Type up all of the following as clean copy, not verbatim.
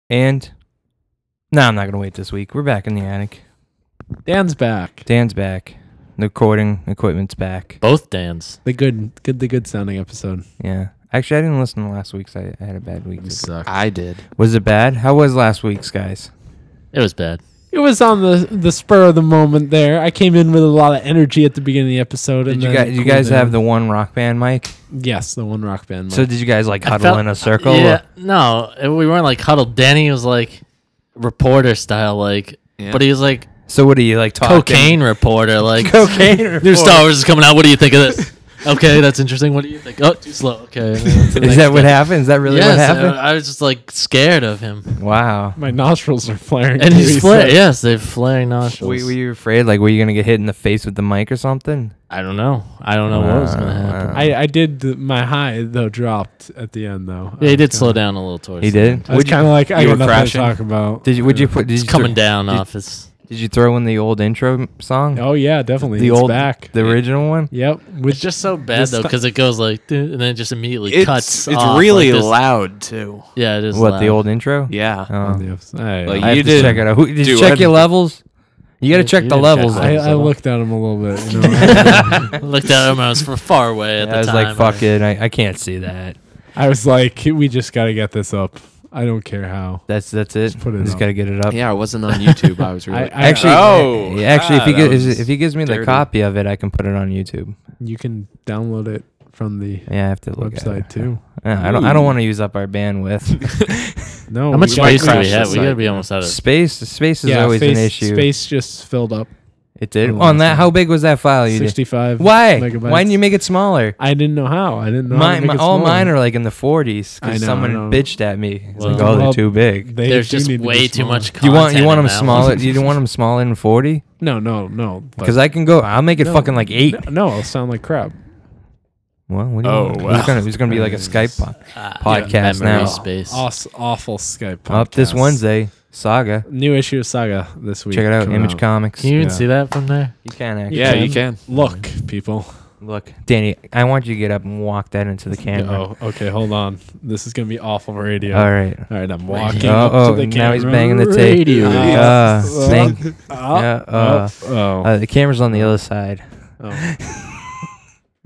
And no, I'm not going to wait this week. We're back in the attic. Dan's back. Dan's back. The recording equipment's back. Both Dans. The good sounding episode. Yeah. Actually, I didn't listen to last week's. I had a bad week. I did. Was it bad? How was last week's, guys? It was bad. It was on the spur of the moment there. I came in with a lot of energy at the beginning of the episode. Did you guys have the one Rock Band mic? Yes, the one Rock Band mic. So did you guys like huddle in a circle? Yeah. No, we weren't like huddled. Danny was like reporter style, like, but he was like So what are you like talking? cocaine reporter, like Cocaine reporter. New Star Wars is coming out. What do you think of this? Okay, that's interesting. What do you think? Oh, too slow. Okay. Is that what happened? Is that really what happened? I was just like scared of him. Wow. My nostrils are flaring. And he's flaring. Yes, they're flaring nostrils. Were you afraid? Like, were you gonna get hit in the face with the mic or something? I don't know. I don't know what was gonna happen. I did. My high though dropped at the end though. Yeah, he did slow down a little towards. He the did. end. I was kind of like I you got were nothing to crashing? talk about. Did you? Would you put? Did He's you coming down off his. Did you throw in the old intro song? Oh yeah, definitely. The It's old, back. the original one. Yep. It's just so bad though because it goes like, and then it just immediately cuts. It's off, really like this. loud too. Yeah, it is. What, loud. the old intro? Yeah. Oh. Like, I you have to did check it out. Did you do check your everything. levels? You got to check you the didn't levels. check though. I looked at him a little bit. You know. I looked at him. I was far away at I the was time. like, "Fuck it, I can't see that." I was like, we just got to get this up. I don't care how. That's it. Just put it Just up. got to get it up. Yeah, I wasn't on YouTube. I was really. Actually, if he gives me the dirty. copy of it, I can put it on YouTube. You can download it from the Yeah, I have to look website at it. too. Yeah, I don't want to use up our bandwidth. No. How much we gotta space do we crash have? the We gotta site. be almost out of. Space is always an issue. Space just filled up. It did. Oh, On that, that's how big was that file you did? 65. Why? megabytes. Why didn't you make it smaller? I didn't know how. I didn't know. how to make it All smaller. mine are like in the 40s I because know, someone I know. bitched at me. It's like, Well, oh, they're too big. They There's do just need to be way too smaller. much. Do you want content them in that smaller? one. Do you want them smaller than 40? No. Because I can go. I'll make it fucking like 8. No, it'll sound like crap. Well, what do you want? wow. Who's gonna be like a Skype podcast memory now? Space. Awful Skype. Up this podcast. Wednesday, Saga. New issue of Saga this week. Check it out. coming Image Comics. Can you even Yeah. see that from there? You can actually. Yeah, you can. Look, people. Look, Danny, I want you to get up and walk that into the camera. Oh, okay. Hold on. This is gonna be awful radio. All right. All right. I'm walking. Oh, up to the now he's camera. banging the tape. Radio. Thank. Oh. The camera's on the other side. Oh.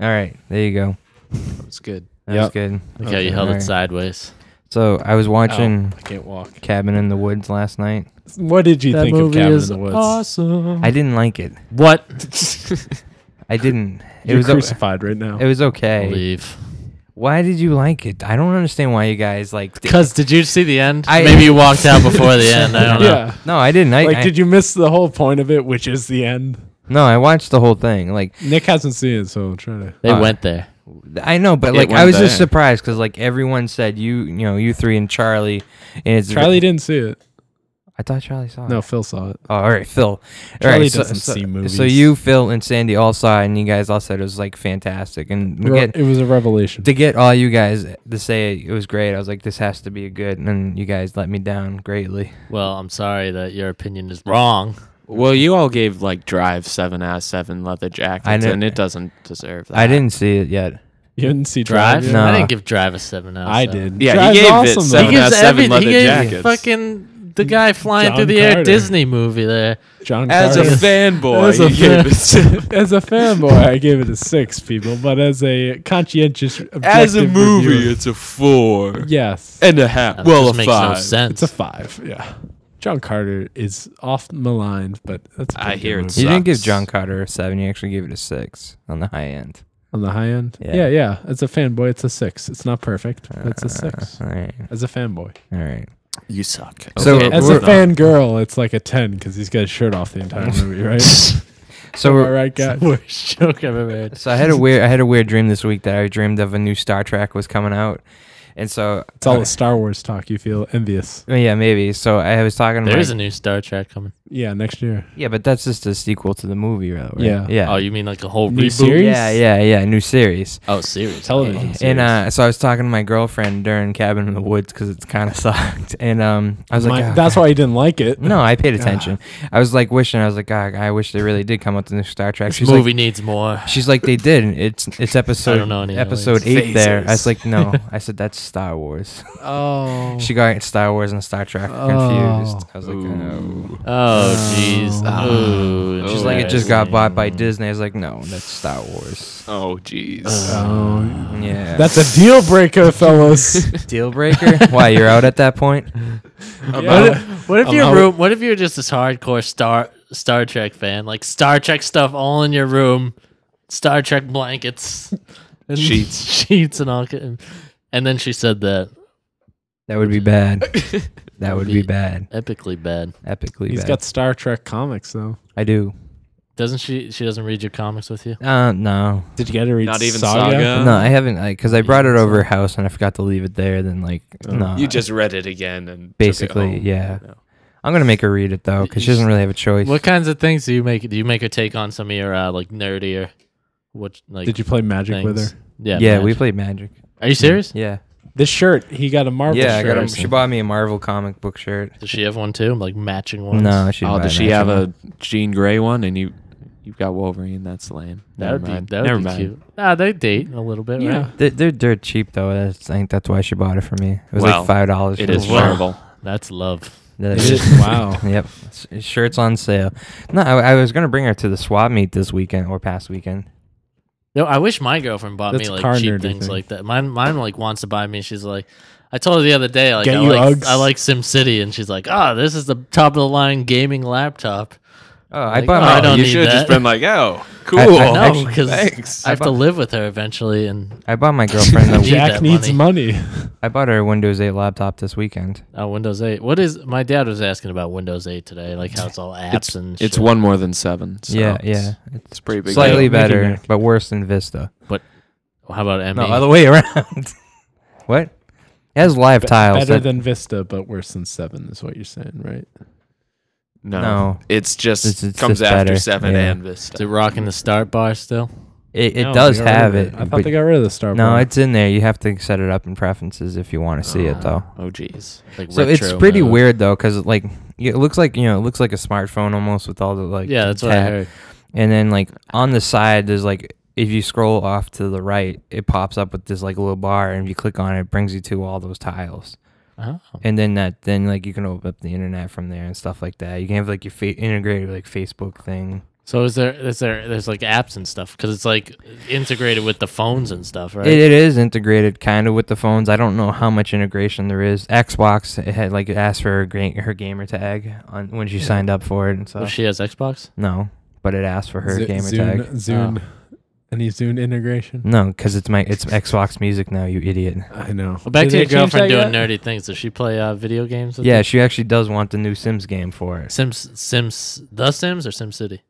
All right, there you go. That's good. That's Yep. good. Look how you held Alright. it sideways. So I was watching I can't walk. Cabin in the Woods last night. What did you That think of movie Cabin in is the Woods? awesome. I didn't like it. What? I didn't. It You're was crucified right now. It was okay. Believe. Why did you like it? I don't understand why you guys like. Because did you see the end? I- Maybe you walked out before the end. I don't know. Yeah. No, I didn't. Did you miss the whole point of it, which is the end? No, I watched the whole thing. Like Nick hasn't seen it, so try to. They went there. I know, but It like I went was just there. surprised because like everyone said you three and Charlie, and it's Charlie didn't see it. I thought Charlie saw it. No, Phil saw it. Oh, all right, Phil. All Charlie right, doesn't see movies. So you, Phil, and Sandy all saw it, and you guys all said it was like fantastic. And It was a revelation. to get all you guys to say it was great, I was like, this has to be a good. And you guys let me down greatly. Well, I'm sorry that your opinion is wrong. Well, you all gave like Drive 7 out of 7 leather jackets, I know- and it doesn't deserve that. I didn't see it yet. You didn't see Drive? yet? No. I didn't give Drive a 7 out of I 7. did. Yeah, Drive's he gave it awesome, though. 7 He out gives of 7 every, leather he gave jackets. fucking the guy flying John through the air Carter. Disney movie there. John As a Carter. fanboy, As a you gave it 7. As a fanboy, I gave it a 6, people. But as a conscientious, As a objective movie, reviewer, it's a 4 yes, and a half. That Well, just a makes 5. no sense. it's a 5. Yeah, John Carter is oft maligned, but that's. A I pretty hear good it's- movie. You didn't give Sucks. John Carter a 7. You actually gave it a 6 on the high end. On the high end. Yeah. Yeah. As a fanboy, it's a 6. It's not perfect, but it's a 6. All right. As a fanboy. All right. You suck. So Okay, As we're- a fangirl, it's like a 10 because he's got his shirt off the entire movie, right? So Am I we're, right, guys? Worst joke I've ever heard. So I had a weird dream this week that I dreamed of a new Star Trek was coming out, and so It's all the Star Wars talk. You feel envious. yeah, maybe. So I was talking to There my, is a new Star Trek coming. Yeah, next year. Yeah, but that's just a sequel to the movie, right? Yeah. Yeah. Oh, you mean like a whole New reboot? series? Yeah, new series. Oh, series. Television And so I was talking to my girlfriend during Cabin in the Woods because it's kind of sucked. And I was like, "Oh, that's God." why you didn't like it. No, I paid attention. I was like wishing. I was like, God, I wish they really did come up with the new Star Trek. This She's movie like, needs more. she's like, they did. It's episode I don't know any episode aliens. 8 there. I was Phases. like, no. I said that's Star Wars. Oh. She got Star Wars and Star Trek confused. I was like, Ooh. oh. Oh, jeez. Oh. Ooh. She's like, it just got bought by Disney. I was like, no, that's Star Wars. Oh, jeez. Oh. Yeah. That's a deal breaker, fellas. deal breaker. Why, you're out at that point? What if I'm your out. room? What if you're just this hardcore Star Trek fan, like Star Trek stuff all in your room, Star Trek blankets, and sheets, and all. And then she said that That would be bad. That would be bad. epically bad. Epically He's bad. got Star Trek comics, though. I do. Doesn't she? She doesn't read your comics with you. No. Did you get to read Not even Saga? Saga? No, I haven't, because I brought it over her house and I forgot to leave it there. Then, no. You just read it again and Basically, took it home. yeah. No. I'm going to make her read it, though, because she doesn't really have a choice. What kinds of things do you make? Do you make her take on some of your like nerdier? What like? Did you play Magic with things? her? Yeah. Yeah, we Magic. played Magic. Are you serious? Yeah. This shirt, he got a Marvel Yeah, I shirt. got she bought me a Marvel comic book shirt. Does she have one too? Like matching ones? No, she didn't Oh, buy does she matching have one. a Jean Grey one and you've got Wolverine? That's lame. That would be Never mind. cute. Ah, they date a little bit, Yeah. right? They're dirt cheap, though. I think that's why she bought it for me. It was Well, like $5. It for is the Wow. shirt. Marvel. That's love. That It is- is- wow. Yep. Shirts on sale. No, I was going to bring her to the swap meet this weekend or past weekend. No, I wish my girlfriend bought That's me a like car cheap nerdy things thing. like that. Mine like wants to buy me. She's like, I told her the other day, like Get I you like Uggs. I like SimCity, and she's like, oh, this is the top of the line gaming laptop. Oh, I Like, bought oh, my I don't you need should have just that. been like, oh, cool. I No, actually- because thanks. I have to live with her eventually, and I bought my girlfriend Need Jack that needs money. I bought her a Windows 8 laptop this weekend. Windows 8. What is? My dad was asking about Windows 8 today, like how it's all apps and. It's shit. one more than 7. So Yeah. It's pretty big. Slightly deal. Mickey better, Mac. but worse than Vista. How about ME? No, other way around. What? It has live tiles. Better that- than Vista, but worse than 7 is what you're saying, right? No. It's just It's comes just after better. 7 Yeah. and Is Vista. it rocking the start bar still? It No, does they got rid have of it. I thought but- they got rid of the Star no, Bar. it's in there. You have to set it up in preferences if you want to see it, though. Oh, jeez. Like So it's retro pretty mode. weird though, because like it looks like it looks like a smartphone almost with all the like Yeah, that's what I tab. heard. And then like on the side, there's like if you scroll off to the right, it pops up with this like little bar, and if you click on it, it brings you to all those tiles. Oh. And then then like you can open up the internet from there and stuff like that. You can have like your integrated like Facebook thing. So there's like apps and stuff because it's like integrated with the phones and stuff, right? It is integrated kind of with the phones. I don't know how much integration there is. Xbox it had like it asked for her gamer tag on when she signed up for it and Oh, stuff. she has Xbox. No, but it asked for her gamer Zune, tag. Zune. Any Zune integration? No, because it's Xbox Music now. You idiot. I know. Well, back Did to your they change girlfriend that doing yet? nerdy things. Does she play video games? with Yeah, you? she actually does want the new Sims game for it. Sims, The Sims or SimCity?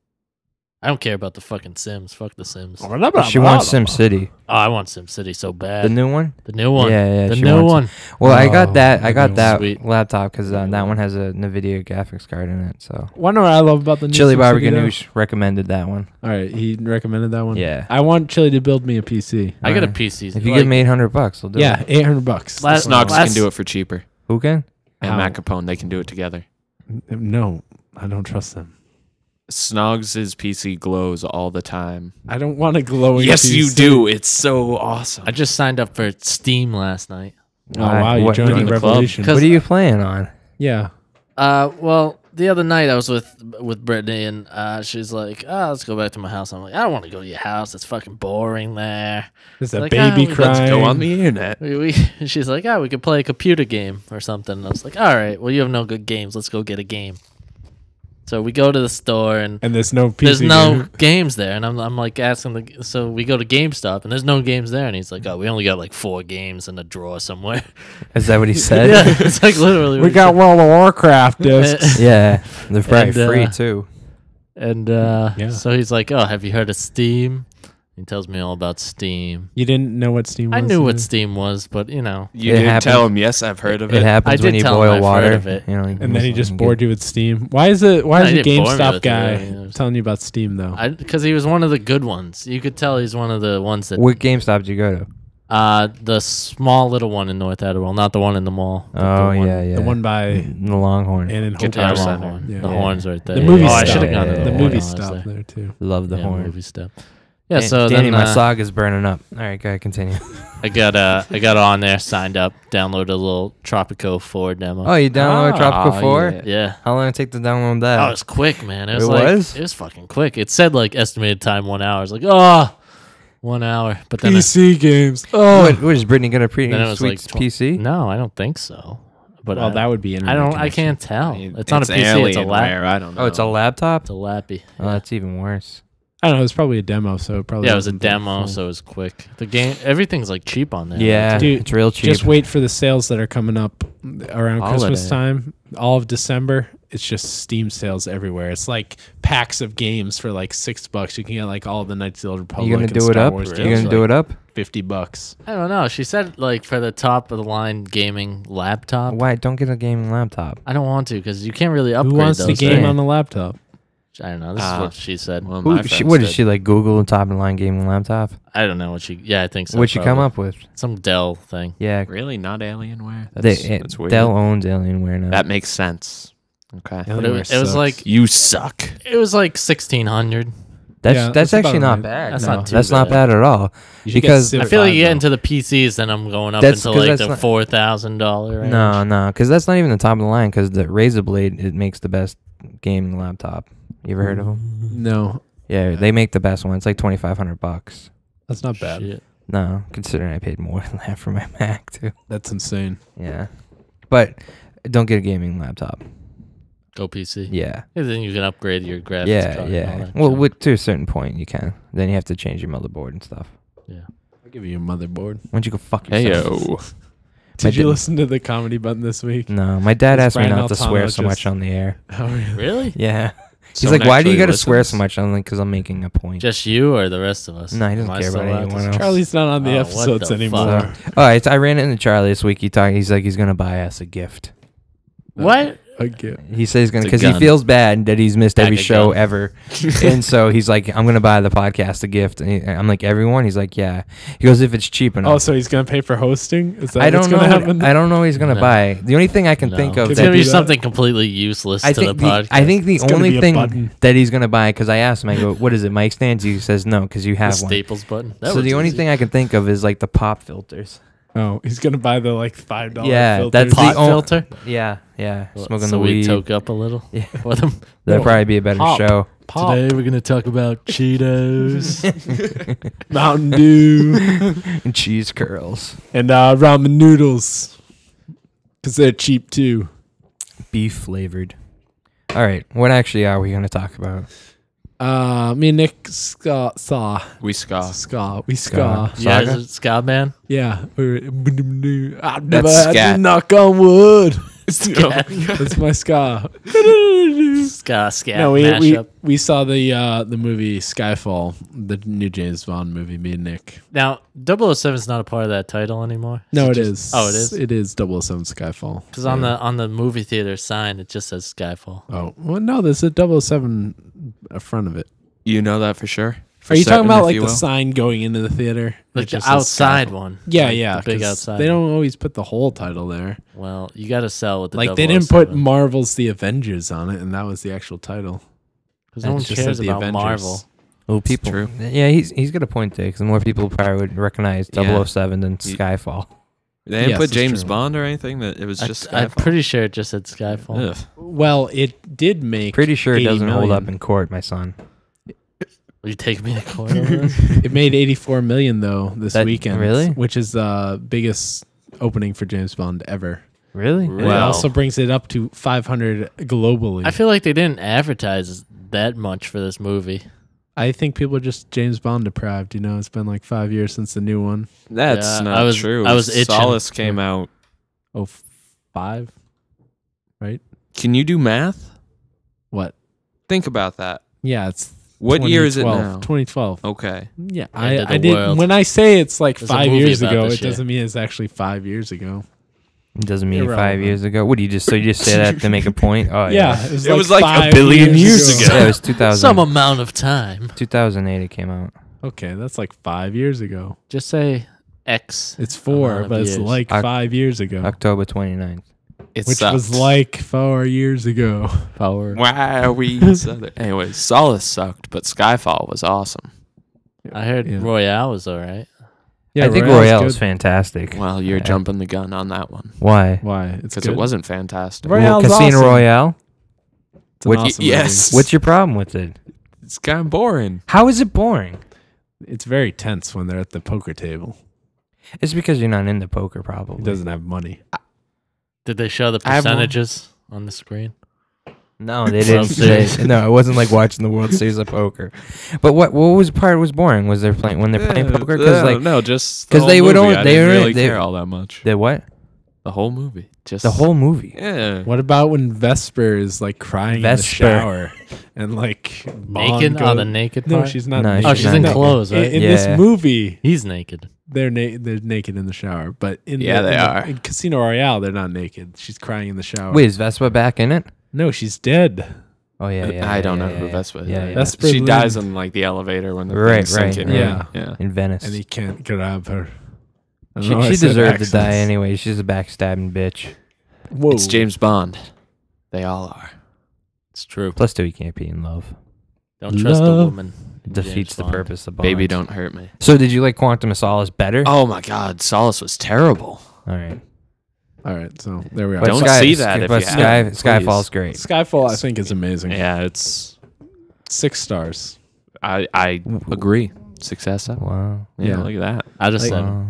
I don't care about the fucking Sims. Fuck the Sims. She wants Sim City, Oh, I want SimCity so bad. the new one. The new one. Yeah, The she new wants it. one. Well, I got Oh, that. I the got new that Sweet. laptop because that one has a NVIDIA graphics card in it. So Wonder what I love about the new Chili SimCity, Barbecue though? Noosh recommended that one. All right, he recommended that one. Yeah. I want Chili to build me a PC. I got a Alright. PC. If you give me $800, I'll do Yeah, it. $800. Last- Snogs last- can do it for cheaper. Who can? And How? Matt Capone, they can do it together. No, I don't trust them. Snogs' PC glows all the time. I don't want a glowing. Yes, PC. you do. It's so awesome. I just signed up for Steam last night. Oh wow, you What- joined join the the club? revolution. Cause- What are you playing on? Yeah. Well, the other night I was with Brittany and she's like, "Oh, let's go back to my house." I'm like, "I don't want to go to your house. It's fucking boring there." There's a Like, baby we- crying. Let's go on the internet. She's like, "Oh, we could play a computer game or something." And I was like, "All right, well, you have no good games. Let's go get a game." So we go to the store and And there's no PC. there's no game. games there, and I'm like asking so we go to GameStop and there's no games there, and he's like, "Oh, we only got like 4 games in a drawer somewhere." Is that what he said? Yeah, it's like literally. We what he got said. World of Warcraft discs. Yeah, they're probably And, free too. And Yeah. so he's like, "Oh, have you heard of Steam?" He tells me all about Steam. You didn't know what Steam was? I knew what Steam was, but You It didn't happens. tell him, yes, I've heard of It it. happens I when did you tell him boil I've water. heard of it. You know, And then he just get- bored you with Steam. Why is the No, he didn't bore me GameStop with it, guy really. telling you about Steam though? Because he was one of the good ones. You could tell he's one of the ones that. What GameStop did you go to? The small little one in North Attleboro, not the one in the mall. but Oh the one, yeah. The one by the Longhorn. and in Guitar Hope. Yeah, Center. Longhorn. Yeah. The Yeah. horns right there. The movie Oh, stop. I should have gone to Yeah, the horn movie when I was stop there. there too. Love the Yeah, horn. movie stop. Yeah, so Danny, then my SOG is burning up. All right, go ahead, continue. I got on there, signed up, downloaded a little Tropico 4 demo. Oh, you downloaded Tropical 4? yeah. Yeah. How long did it take to download that? Oh, it was quick, man. It was It like was? it was fucking quick. It said like estimated time 1 hour. I was like, oh, 1 hour. But then PC games. Oh, what is Brittany gonna pre Then it was sweet like PC? no, I don't think so. But well, that would be. I internet don't. I connection. can't tell. I mean, It's not a PC. It's a lap. Alienware, I don't know. Oh, it's a laptop. It's a lappy. Oh, that's even worse. I don't know. It was probably a demo, so it probably Yeah, it was a wasn't that demo, full. so it was quick. The game, everything's like cheap on there. Yeah, Dude, it's real cheap. Just wait for the sales that are coming up around Christmas Holiday. time. All of December, it's just Steam sales everywhere. It's like packs of games for like $6. You can get like all of the Knights of the Old Republic. You gonna and do it Star up? Wars You games gonna for, do like, it up? $50. I don't know. She said like for the top of the line gaming laptop. Why? Don't get a gaming laptop. I don't want to because you can't really upgrade Who wants to those game things. on the laptop? I don't know. This is what she said. One of my What friends is did. she like? Google top of the line gaming laptop? I don't know what she. Yeah, I think so. What'd she come probably. up with? Some Dell thing. Yeah, Really? Not Alienware? they, That's weird. Dell owns Alienware now. That makes sense. Okay. But it was like You suck. it was like 1,600. that's Yeah, that's that's actually about not right. bad. That's no. not too That's not bad. bad at all. You should get Because Civ I feel like 5, you get though. into the PCs, then I'm going up That's into 'cause like that's the not- $4,000 range. No, because that's not even the top of the line. Because the Razer Blade, it makes the best gaming laptop. You ever heard of them? No, Yeah, they make the best one. It's like $2,500. that's not bad. Shit. No, considering I paid more than that for my Mac too. That's insane. Yeah, but don't get a gaming laptop. Go PC. Yeah, And then you can upgrade your graphics yeah, card. And all yeah. that Well, junk. to a certain point, you can. Then you have to change your motherboard and stuff. I'll give you a motherboard. Why don't you go fuck yourself? Heyo. Did you dad- listen to the comedy button this week? No, my dad Is asked me Brian not to swear Altano so much just- on the air. Oh, really? Really? Yeah, he's Someone like, why do you actually got to swear so listens? much? I'm like, because I'm making a point. Just you or the rest of us? No, he doesn't Am I care still about allowed anyone to- else. Charlie's not on the Oh, what episodes the anymore. fuck? All right, I ran into Charlie this week. He's like he's gonna buy us a gift. What? Okay. He says he's gonna It's a because he gun. feels bad that he's missed every Pack a show gun. ever, and so he's like, I'm gonna buy the podcast a gift. And I'm like, everyone. He's like, yeah. He goes, if it's cheap enough. Oh, so he's gonna pay for hosting? Is that I what's don't know. gonna What, happen? I don't know what he's gonna No. buy. The only thing I can think of It's Could that gonna be do that? something completely useless I to the think podcast. I think the It's gonna be only a thing button. that he's gonna buy, because I asked him, I go, what is it, mic stands? He says no, because you the have one. Staples button. That So was the only easy. thing I can think of is like the pop filters. Oh, he's gonna buy the like $5 Yeah, filters. that's pot the on- filter. Yeah, smoking so the we weed. toke up a little. Yeah. For them. That'd probably be a better Pop. show. Pop, Today we're gonna talk about Cheetos. Mountain Dew, And cheese curls, and ramen noodles, because they're cheap too. beef flavored. All right, what actually are we gonna talk about? Me and Nick saw. We scoff. We ska. You guys Saga? a ska man? Yeah. I've never That's had scat. to knock on wood. Ska, That's my ska. ska No, mashup. we saw the movie Skyfall, the new James Bond movie. Me and Nick. Now 007 is not a part of that title anymore. No, it just- is. Oh, it is. It is 007 Skyfall. Because on the movie theater sign, it just says Skyfall. Oh well, no, there's a 007 in front of it. You know that for sure? For Are you talking certain, about if like you the will? sign going into the theater? Like It the just says outside Skyfall. one. Yeah, Like yeah. The big 'cause outside. They one. don't always put the whole title there. Well, you got to sell with the Like they didn't put 007. Marvel's The Avengers on it, and that was the actual title. Because no one It just cares said The about Avengers. Marvel. Well, people. true. Yeah, he's got a point there, because more people probably would recognize Yeah. 007 than Ye- Skyfall. They didn't Yes, put that's James true. Bond or anything. That it was just. I'm Skyfall? pretty sure it just said Skyfall. Ugh. Well, it did make. Pretty sure it 80 doesn't hold up million. in court, my son. Will you take me to court over this? It made 84 million though this That- weekend. really? Which is the biggest opening for James Bond ever. Really? And it Wow. also brings it up to 500 globally. I feel like they didn't advertise that much for this movie. I think people are just James Bond deprived. You know, it's been like 5 years since the new one. That's Yeah, not I was- true. I was itching. Solace came out. Oh, 5? Can you do math? What? Think about that. Yeah, it's What year is it 2012. now? 2012. Okay. Yeah, End of the I did. world. When I say it's like There's a 5 movie years about ago, this it shit. doesn't mean it's actually 5 years ago. It doesn't mean 5 Irrelevant. years ago. What do you just say that to make a point? Oh Yeah, yeah. it It was like a 5 billion years ago. Yeah, it was 2000. Some amount of time. 2008 it came out. Okay, that's like 5 years ago. Just say X. It's 4, amount of but it's years. like Oc- 5 years ago, October 29th. It which sucked. was like 4 years ago. Power. Wow, we southern. Anyways, Solace sucked, but Skyfall was awesome. I heard Yeah. Royale was all right. Yeah, I think Royale's Royale good. is fantastic. Well, you're Yeah. jumping the gun on that one Why? Why? It's because good. it wasn't fantastic. Royale's Casino awesome. Royale. It's an What- awesome yes. What's your problem with it? It's kind of boring. How is it boring? movie. It's very tense when they're at the poker table. It's because you're not into poker, He probably. doesn't have money. Did they show the I have one. percentages on the screen? No, they World didn't. Series. No, it wasn't like watching the World Series of poker. But what was part was boring? Was they playing when they're playing poker? Because like no, just 'cause the they whole would movie. only- I they didn't were- really they- care all that much. the what? The whole movie, just The whole movie. Yeah. What about when Vesper is like crying Vesper. in the shower and like Bond Naked? goes- Oh, the naked No, part? she's not. No, naked. Oh, she's in naked. clothes, right? In Yeah. this movie, He's naked. they're naked in the shower, but in Yeah, they in are. in Casino Royale, they're not naked. She's crying in the shower. Wait, is Vespa back in it? No, she's dead. Oh yeah. I don't yeah, know who yeah, Vespa is. Yeah, yeah. Vespa She lived- dies in like the elevator when the Right, thing's right, sinking. right. right? Yeah. In Venice. And he can't grab her. I don't She, know why I she said deserved to accents. die anyway. She's a backstabbing bitch. Whoa. It's James Bond. They all are. It's true. Plus, two, you can't be in love. Don't trust a Love. woman. It defeats the purpose of Bond. Baby, don't hurt me. So, did you like Quantum of Solace better? Oh my God, Solace was terrible. All right. All right, so there we are. But Don't see that if but you haven't, Skyfall's please. great. Skyfall, I think, is amazing. Yeah, it's. 6 stars. I agree. Success up. Wow. Yeah, Yeah. look at that. I just said Wow.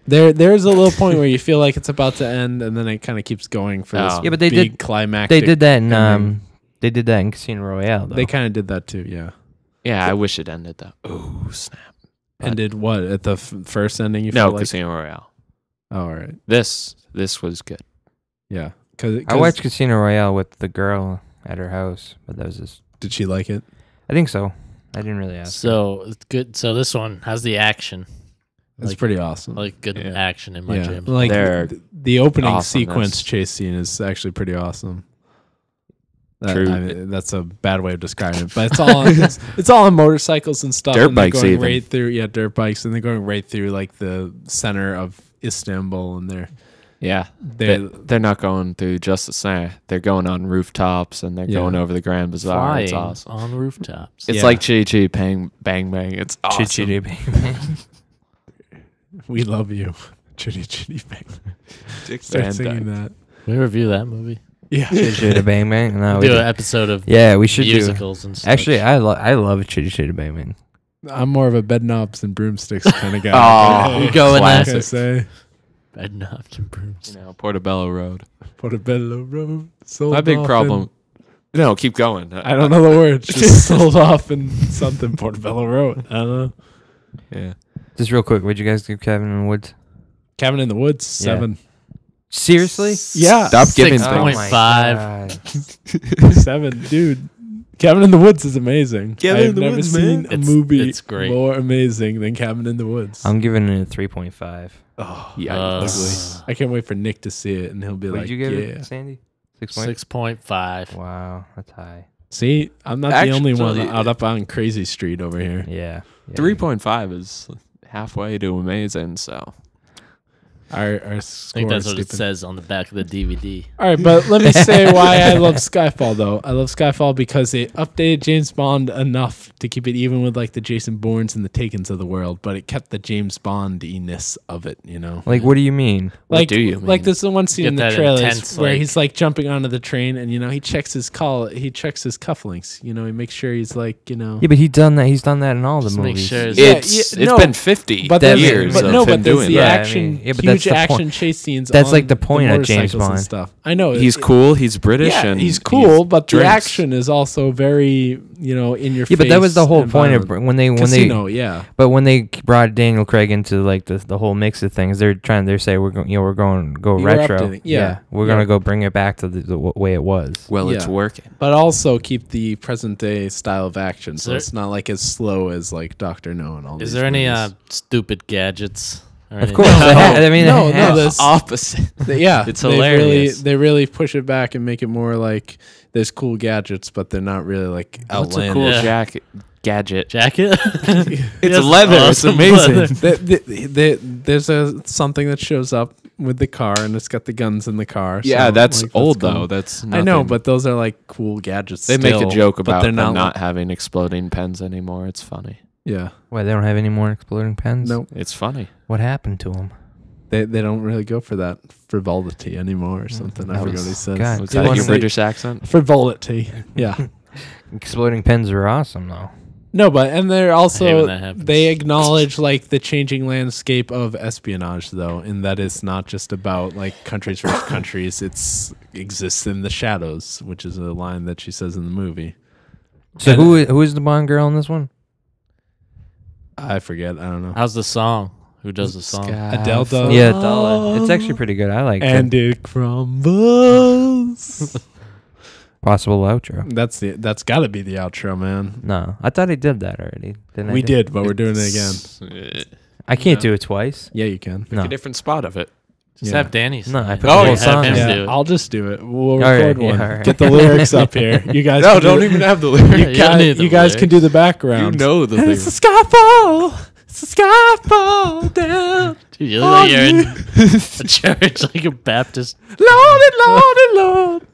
There's a little point where you feel like it's about to end, and then it kind of keeps going for this Oh. Yeah, but they big did- climactic. They did that in ending. they did that in Casino Royale though. They kind of did that too. Yeah. Yeah, I wish it ended though. Oh snap! Ended what at the first ending? You No, feel like? Casino Royale. Oh, all right. This was good. Yeah. Cause I watched Casino Royale with the girl at her house, but that was just. Did she like it? I think so. I didn't really ask. so it's good. So this one has the action, It's Like- pretty awesome. like good Yeah. action in my yeah. James. Like They're the opening awesomeness. sequence chase scene is actually pretty awesome. True. I mean, that's a bad way of describing it, but it's all it's all on motorcycles and stuff. Dirt and they're bikes going even. right through. Yeah, dirt bikes, and they're going right through like the center of Istanbul, and Yeah, they're they're not going through just the center. They're going on rooftops and they're Yeah. going over the Grand Bazaar. Flying It's awesome. on rooftops. It's Yeah. like Chitty Chitty Bang Bang Bang. It's awesome. Chitty Bang. we love you, chitty chitty bang. Dick Start Van singing Dyke. that. We review that movie. Yeah, Chitty Bang Bang. No, we Do an did. episode of Yeah, we should do. musicals and stuff. Actually, I love Chitty Chitty Bang Bang. I'm more of a bed knobs and broomsticks kind of guy. Oh, We go in What there. can I say? Bed knobs and brooms. You know, Portobello Road. Portobello Road. Sold My big off problem. in- No, keep going. I don't know the words. Just sold off in something Portobello Road. I don't know. Yeah. Just real quick, would you guys give Cabin in the Woods? Cabin in the Woods, 7. Seriously? Yeah. Stop giving Six things. point my five. God. 7, dude. Cabin in the Woods is amazing. Cabin in I've the never Woods, seen man. a movie It's great. more amazing than Cabin in the Woods. I'm giving it a 3.5. Oh, Yeah. ugly. I can't wait for Nick to see it, and he'll be What like, did you give "Yeah." it, Sandy? 6. 6.5. Wow, that's high. See, I'm not the Actually, only one out up on Crazy Street over here. Yeah. 3.5 is halfway to amazing, so. Our I score think that's is what it stupid. says on the back of the DVD. All right, but let me say why I love Skyfall, though. I love Skyfall because it updated James Bond enough to keep it even with like the Jason Bournes and the Takens of the world, but it kept the James Bond-iness of it, you know? Like, what do you mean? What Like, do you like mean? there's the one scene Get in the that trailers intense, where like- he's like jumping onto the train, and you know he checks his cufflinks. You know, he makes sure he's like, you know. Yeah, but he's done that in all the Just make movies. sure Yeah, It's no, been 50 but there's- years but of no, him but there's doing the that. I action. mean, yeah, but huge huge the action point. chase scenes. That's on like the point of James motorcycles and Bond. stuff. I know He's cool. He's British, Yeah, and he's cool, but the drinks. action is also very, in your face. Yeah, but that was the whole and point of violent. when they Casino, yeah. But when they brought Daniel Craig into like the whole mix of things, they're say we're going we're going go You were retro. updating. Yeah. we're Yeah. gonna go bring it back to the way it was. Well, it's Yeah. working. But also keep the present day style of action, so there- it's not like as slow as like Doctor No and all. Is these there any movies. stupid gadgets? Or Of anything? course, I mean, No, it no, has- this- Opposite. Yeah, It's they hilarious. they really push it back and make it more like there's cool gadgets, but they're not really like What's a outlandish. cool Yeah. gadget? Jacket? It's leather. It's awesome amazing. leather. There's something that shows up with the car, and it's got the guns in the car. Yeah, so, that's like, old cool. though. That's I know, nothing. but those are like cool gadgets. they make a still, joke but about they're them not. not having exploding pens anymore. It's funny. Yeah, Why they don't have any more exploding pens? no, It's funny. What happened to them? they don't really go for that frivolity anymore or something. I That forgot was- what he says. God, Was do you that wanna your say- British accent? Frivolity. Yeah. Exploding pens are awesome though. No, but and they're I hate also when that happens. they acknowledge like the changing landscape of espionage though, in that it's not just about like countries versus countries. It's exists in the shadows, which is a line that she says in the movie. So who is the Bond girl in this one? I forget. I don't know. How's the song? Who does the song? Adele does. Yeah, Della. It's actually pretty good. I like And it. it crumbles. Possible outro. That's got to be the outro, man. No, I thought he did that already. Didn't I? We did, but we're doing it again. I can't No. do it twice. Yeah, you can. No. A different spot of it. Just Yeah. have Danny. No, I sing put it. the whole Have song him in. do Yeah, it. I'll just do it. We'll All right, record one. yeah, all right. Get the lyrics up here. You guys. No, can don't do- even have the You, lyrics. You don't guys, need the you guys can do the You background. know the It's a lyrics. skyfall. It's a skyfall down. Dude, you look like you're in a church, like a Baptist. Lordy, Lordy, Lord.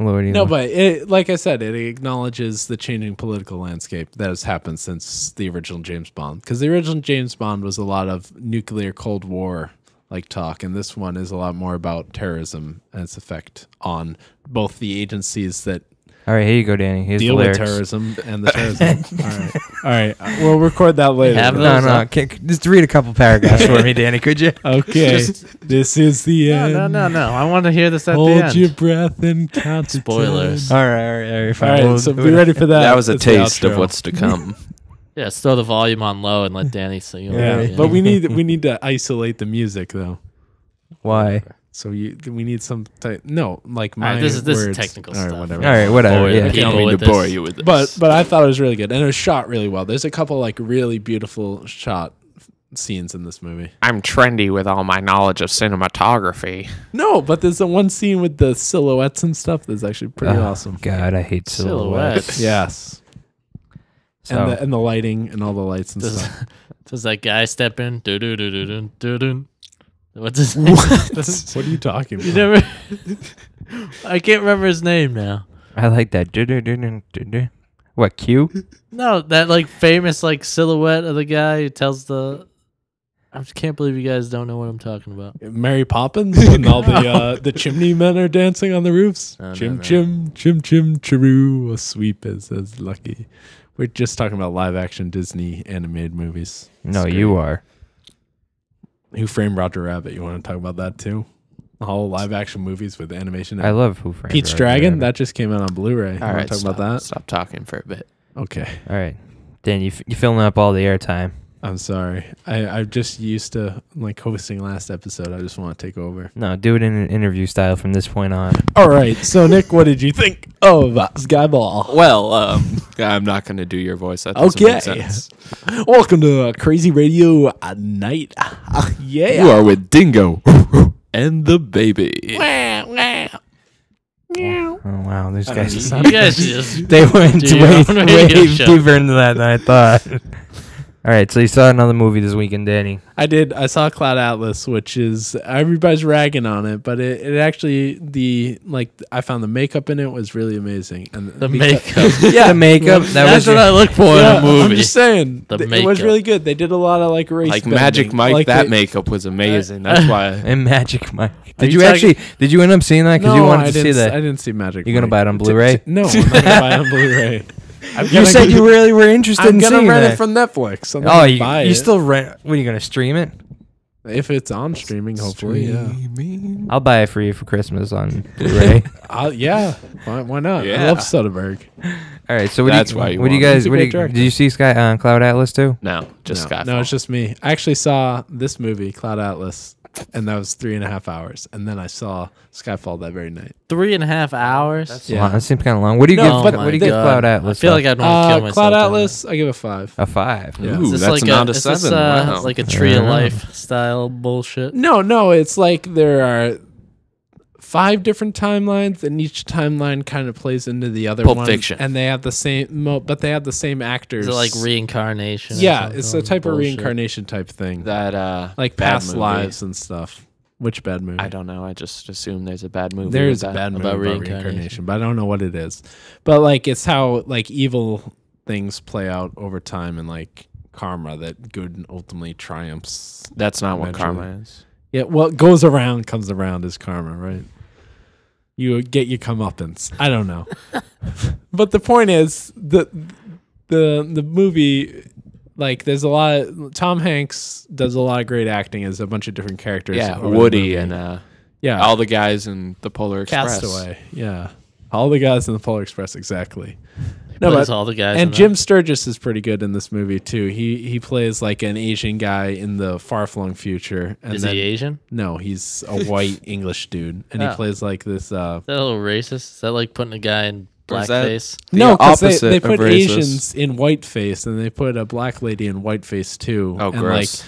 Lordy, No, Lord. but it, like I said, it acknowledges the changing political landscape that has happened since the original James Bond. Because the original James Bond was a lot of nuclear Cold War like talk, and this one is a lot more about terrorism and its effect on both the agencies that All right, here you go, Danny. Here's deal the with lyrics. terrorism and the terrorism. All right. We'll record that later. Have No, those no. up. Just read a couple paragraphs for me, Danny, could you? Okay, this is the end. No. I want to hear this at the Hold end. your breath and count to Spoilers. 10. All right, fine. All right, We'll so do be it. ready for that. That was a That's the taste of outro. what's to come. Yeah, let's throw the volume on low and let Danny sing. Yeah, but we need to isolate the music though. Why? So we need some type. No, like All right, my this is words. technical All right, stuff. whatever. All right, whatever. Boy, Yeah. I I can't don't mean with to this. bore you with this. But I thought it was really good, and it was shot really well. There's a couple like really beautiful shot scenes in this movie. I'm trendy with all my knowledge of cinematography. No, but there's the one scene with the silhouettes and stuff that's actually pretty Oh, awesome. God, I hate silhouettes. Silhouettes. Yes, So, and the lighting and all the lights and Does, stuff. does that guy step in? Do-do-do-do-do-do-do. What's his name? What are you talking You about? never. I can't remember his name now. I like that. Du-du-du-du-du-du. What, Q? No, that like famous like silhouette of the guy who tells the. I just can't believe you guys don't know what I'm talking about. Mary Poppins and all the chimney men are dancing on the roofs. No, chim no. chim chim chim chiroo, a sweep is as lucky. We're just talking about live action Disney animated movies. No, It's you great. are. Who Framed Roger Rabbit? You want to talk about that too? All live action movies with animation. I love Who Framed Pete's Roger Dragon Rabbit. that just came out on Blu-ray. You All want right, to talk stop, about that? Stop talking for a bit. Okay, All right. Dan, you filling up all the airtime. I'm sorry. I'm just used to like hosting last episode. I just want to take over. No, do it in an interview style from this point on. All right. So Nick, what did you think of Skyball? Well, I'm not going to do your voice. That doesn't make Okay. sense. Welcome to Crazy Radio at Night. Yeah. You are with Dingo and the baby. Oh, wow. These guys You guys just. They went Do your way, own way radio show. deeper into that than I thought. All right, so you saw another movie this weekend, Danny. I did. I saw Cloud Atlas, which is everybody's ragging on it, but it actually I found the makeup in it was really amazing. And The makeup. Yeah, the makeup. That That's was what I look for in a movie. I'm just saying, The it was makeup. really good. They did a lot of like race, Like bending. Magic Mike, Like, that they- makeup was amazing. That's why. and Magic Mike. Are Did you you talking- actually? Did you end up seeing that? Because No, you wanted I to see didn't. that. I didn't see Magic. You gonna Mike. buy it on Blu-ray? No, I'm not gonna buy it on Blu-ray. You said you really were interested I'm in gonna seeing rent that. it from Netflix. I'm not Oh, gonna buy you it. still rent? What are you gonna stream it? If it's on streaming, hopefully, yeah. I'll buy it for you for Christmas on Blu-ray. Yeah, why not? I Yeah. love Soderbergh. All right, so That's why you what do you want him. guys? He's a What do great you, director. did you see Cloud Atlas too? No, just no, Skyfall. no, it's just me. I actually saw this movie, Cloud Atlas, and that was 3.5 hours. And then I saw Skyfall that very night. 3.5 hours. That's Yeah. long. That seems kind of long. What do you No, give? but What do you the- give Cloud Atlas? I feel like I'd want to kill myself. Cloud doing Atlas, I give a 5. a 5. Yeah. that. Ooh, Is this that's like not a is this, 7. Wow. like a tree of Yeah. life style bullshit? No, it's like there are 5 different timelines, and each timeline kind of plays into the other Pulp one. Fiction. And they have the same, but they have the same actors. Is it like reincarnation? or Yeah, something? it's a type of Bullshit. reincarnation type thing, That like bad past movie. lives and stuff. Which bad movie? I don't know. I just assume there's a bad movie. There with is a that. bad movie about about reincarnation. reincarnation, but I don't know what it is. But like, it's how like evil things play out over time, and like karma, that good ultimately triumphs. That's not what Eventually. karma is. Yeah, what goes around comes around is karma, right? You get your comeuppance. I don't know, but the point is the movie. Like, there's a lot of Tom Hanks does a lot of great acting as a bunch of different characters. Yeah, over the Woody movie. and yeah, all the guys in the Polar Express. Castaway. Yeah, all the guys in the Polar Express, exactly. No, Plays but all the guys. and in Jim Sturgis is pretty good in this movie too. He plays like an Asian guy in the far flung future. that. And Is then, he Asian? No, he's a white English dude, and he Oh. plays like this. Is that a little racist? Is that like putting a guy in Or is that- blackface? No, because opposite they of put racist. Asians in whiteface, and they put a black lady in whiteface too. Oh, and gross.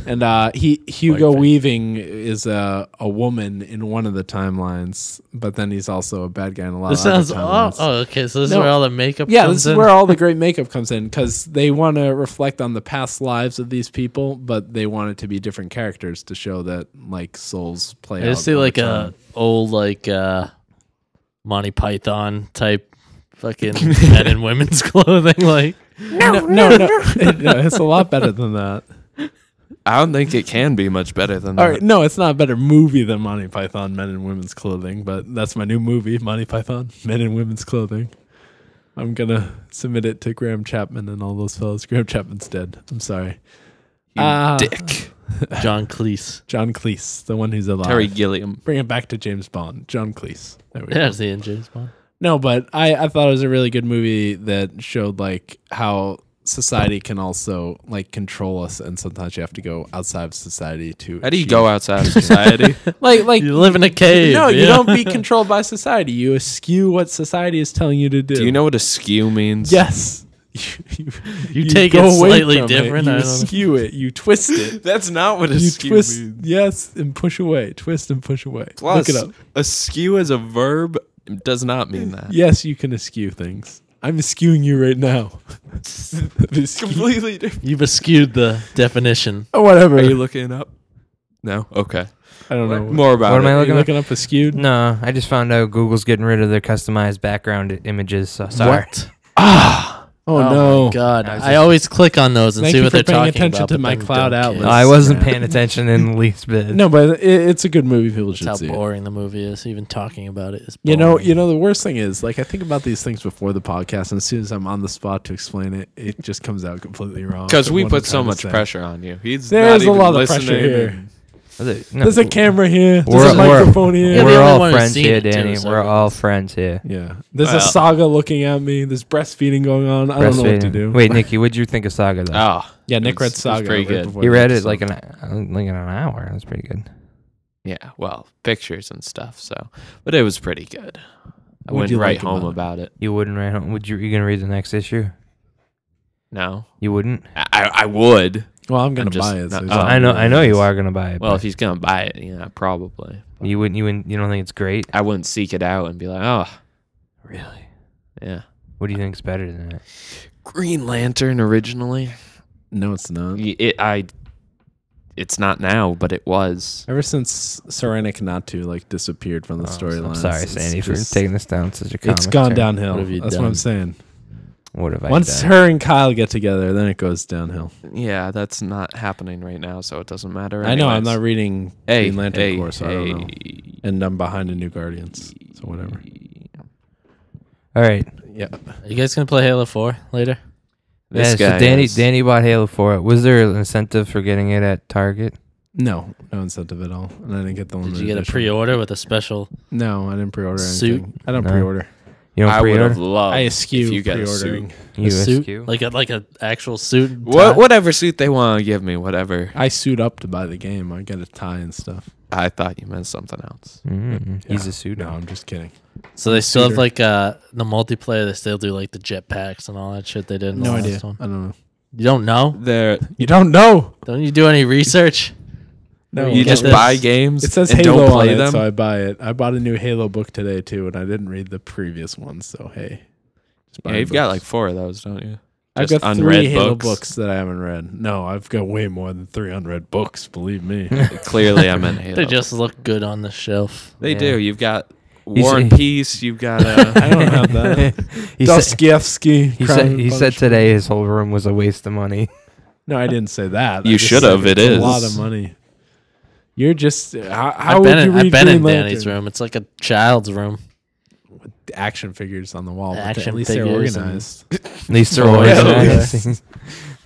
Hugo Whiteface. Weaving is a woman in one of the timelines, but then he's also a bad guy in a lot This of other sounds. timelines. Oh, okay. So this No. is where all the makeup. Yeah, comes this is in? where all the great makeup comes in, because they want to reflect on the past lives of these people, but they want it to be different characters to show that like souls play I out. just see over like time. a old like Monty Python type fucking men in women's clothing. Like no, it's a lot better than that. I don't think it can be much better than All that. right, no, it's not a better movie than Monty Python Men in Women's Clothing, but that's my new movie, Monty Python Men in Women's Clothing. I'm gonna submit it to Graham Chapman and all those fellows. Graham Chapman's dead. I'm sorry. You dick. John Cleese. John Cleese, the one who's alive. Terry Gilliam. Bring it back to James Bond. John Cleese. There we go. Yeah, is he in James Bond? No, but I thought it was a really good movie that showed like how society can also like control us, and sometimes you have to go outside of society to. How do you achieve- go outside of society? Like You live in a cave. no, you yeah. don't be controlled by society. You eschew what society is telling you to do. Do you know what askew means? Yes. You take go it away slightly from different, You I don't know. askew it. You twist it. That's not what You askew twist. means. Yes, and push away. Twist and push away. Plus, Look it up. askew as a verb does not mean that. Yes, you can askew things. I'm eschewing you right now. Askew- Completely different. You've eschewed the definition. Oh, whatever. Are you looking it up? No? Okay. I don't know. More about What am it. I Are looking you up? looking up askewed? No, I just found out Google's getting rid of their customized background images. So sorry. What? Oh, no. my god! I was I just- always click on those and Thank see you what for they're paying talking attention about. to but my then Cloud don't care. Atlas. I wasn't Yeah. paying attention in the least bit. No, but it's a good movie. People should That's see how it. boring the movie is. Even talking about it is. You know, boring. the worst thing is, like, I think about these things before the podcast, and as soon as I'm on the spot to explain it, it just comes out completely wrong. Because from we what I'm put so trying to much say. pressure on you. He's There's not a even lot of pressure listening here. and- No, There's a camera here. We're- There's a we're- microphone here. Yeah, We're the only all one who's friends seen here, it, too, Danny. so We're it's- all friends here. Yeah. There's a Well. Saga looking at me. There's breastfeeding going on. I don't know what to Breastfeeding. do. Wait, Nikki, what'd you think of Saga though? Oh. Yeah, Nick It read was Saga. pretty right good. before You the read it episode. like in an hour. That's pretty good. Yeah, well, pictures and stuff. So, but it was pretty good. I What'd went you right like home about it? about it. You wouldn't write home? Would you gonna read the next issue? No, You wouldn't? I would. Well, I'm gonna I'm just buy it. not- so Oh, I know you are gonna buy it. Well, but if he's gonna buy it, yeah, probably. you wouldn't, you don't think it's great? I wouldn't seek it out and be like, oh, Really? yeah. What do you think's better than it? Green Lantern originally. No, it's not. It's not now, but it was. Ever since Saranic Natu like disappeared from the storyline. I'm sorry, Sandy, for taking us down such a comic. It's gone turn. downhill. What have you That's what done? I'm saying. What have I Once done? her and Kyle get together, then it goes downhill. Yeah, that's not happening right now, so it doesn't matter. I know. I'm anyways. not reading Hey, Green Lantern hey, Corps, so I don't know. hey. And I'm behind in New Guardians, so whatever. All right. Yeah. Are you guys gonna play Halo 4 later? This Yeah, guy so is- Danny bought Halo 4. Was there an incentive for getting it at Target? No incentive at all. And I didn't get the one. Did you get a pre-order with a special? No, I didn't pre-order Suit? anything. I don't No. pre-order. You don't I would have pre-order? loved I if eschew you get a pre-ordering. suit. You A suit? askew? Like a actual suit? And tie? Whatever suit they want to give me, whatever. I suit up to buy the game. I get a tie and stuff. I thought you meant something else. He's Yeah. a suit. No, I'm just kidding. So they still have Suitor. like the multiplayer. They still do like the jetpacks and all that shit they did. In No the idea. last one. I don't know. You don't know? There, You don't know. Don't you do any research? No, you get just this. buy games. It says and Halo don't on play it, them. so I buy it. I bought a new Halo book today too, and I didn't read the previous one. So hey, just Yeah, buying you've got books. like 4 of those, don't you? I've just got unread 3 Halo books. books that I haven't read. No, I've got way more than 3 unread books. Believe me. Clearly, I meant Halo. They just look good on the shelf. They Yeah. do. You've got He's- War and Peace. You've got. I don't have that. he said, Dostoevsky. he Crime said, and he said Punishment. today his whole room was a waste of money. No, I didn't say that. You I just should said have, it it's is. a lot of money. You're just how I've would been you read I've been Green in Lantern? Danny's room. It's like a child's room. With action figures on the wall. But Action at least they're figures and- organized. At least they're Toys. organized.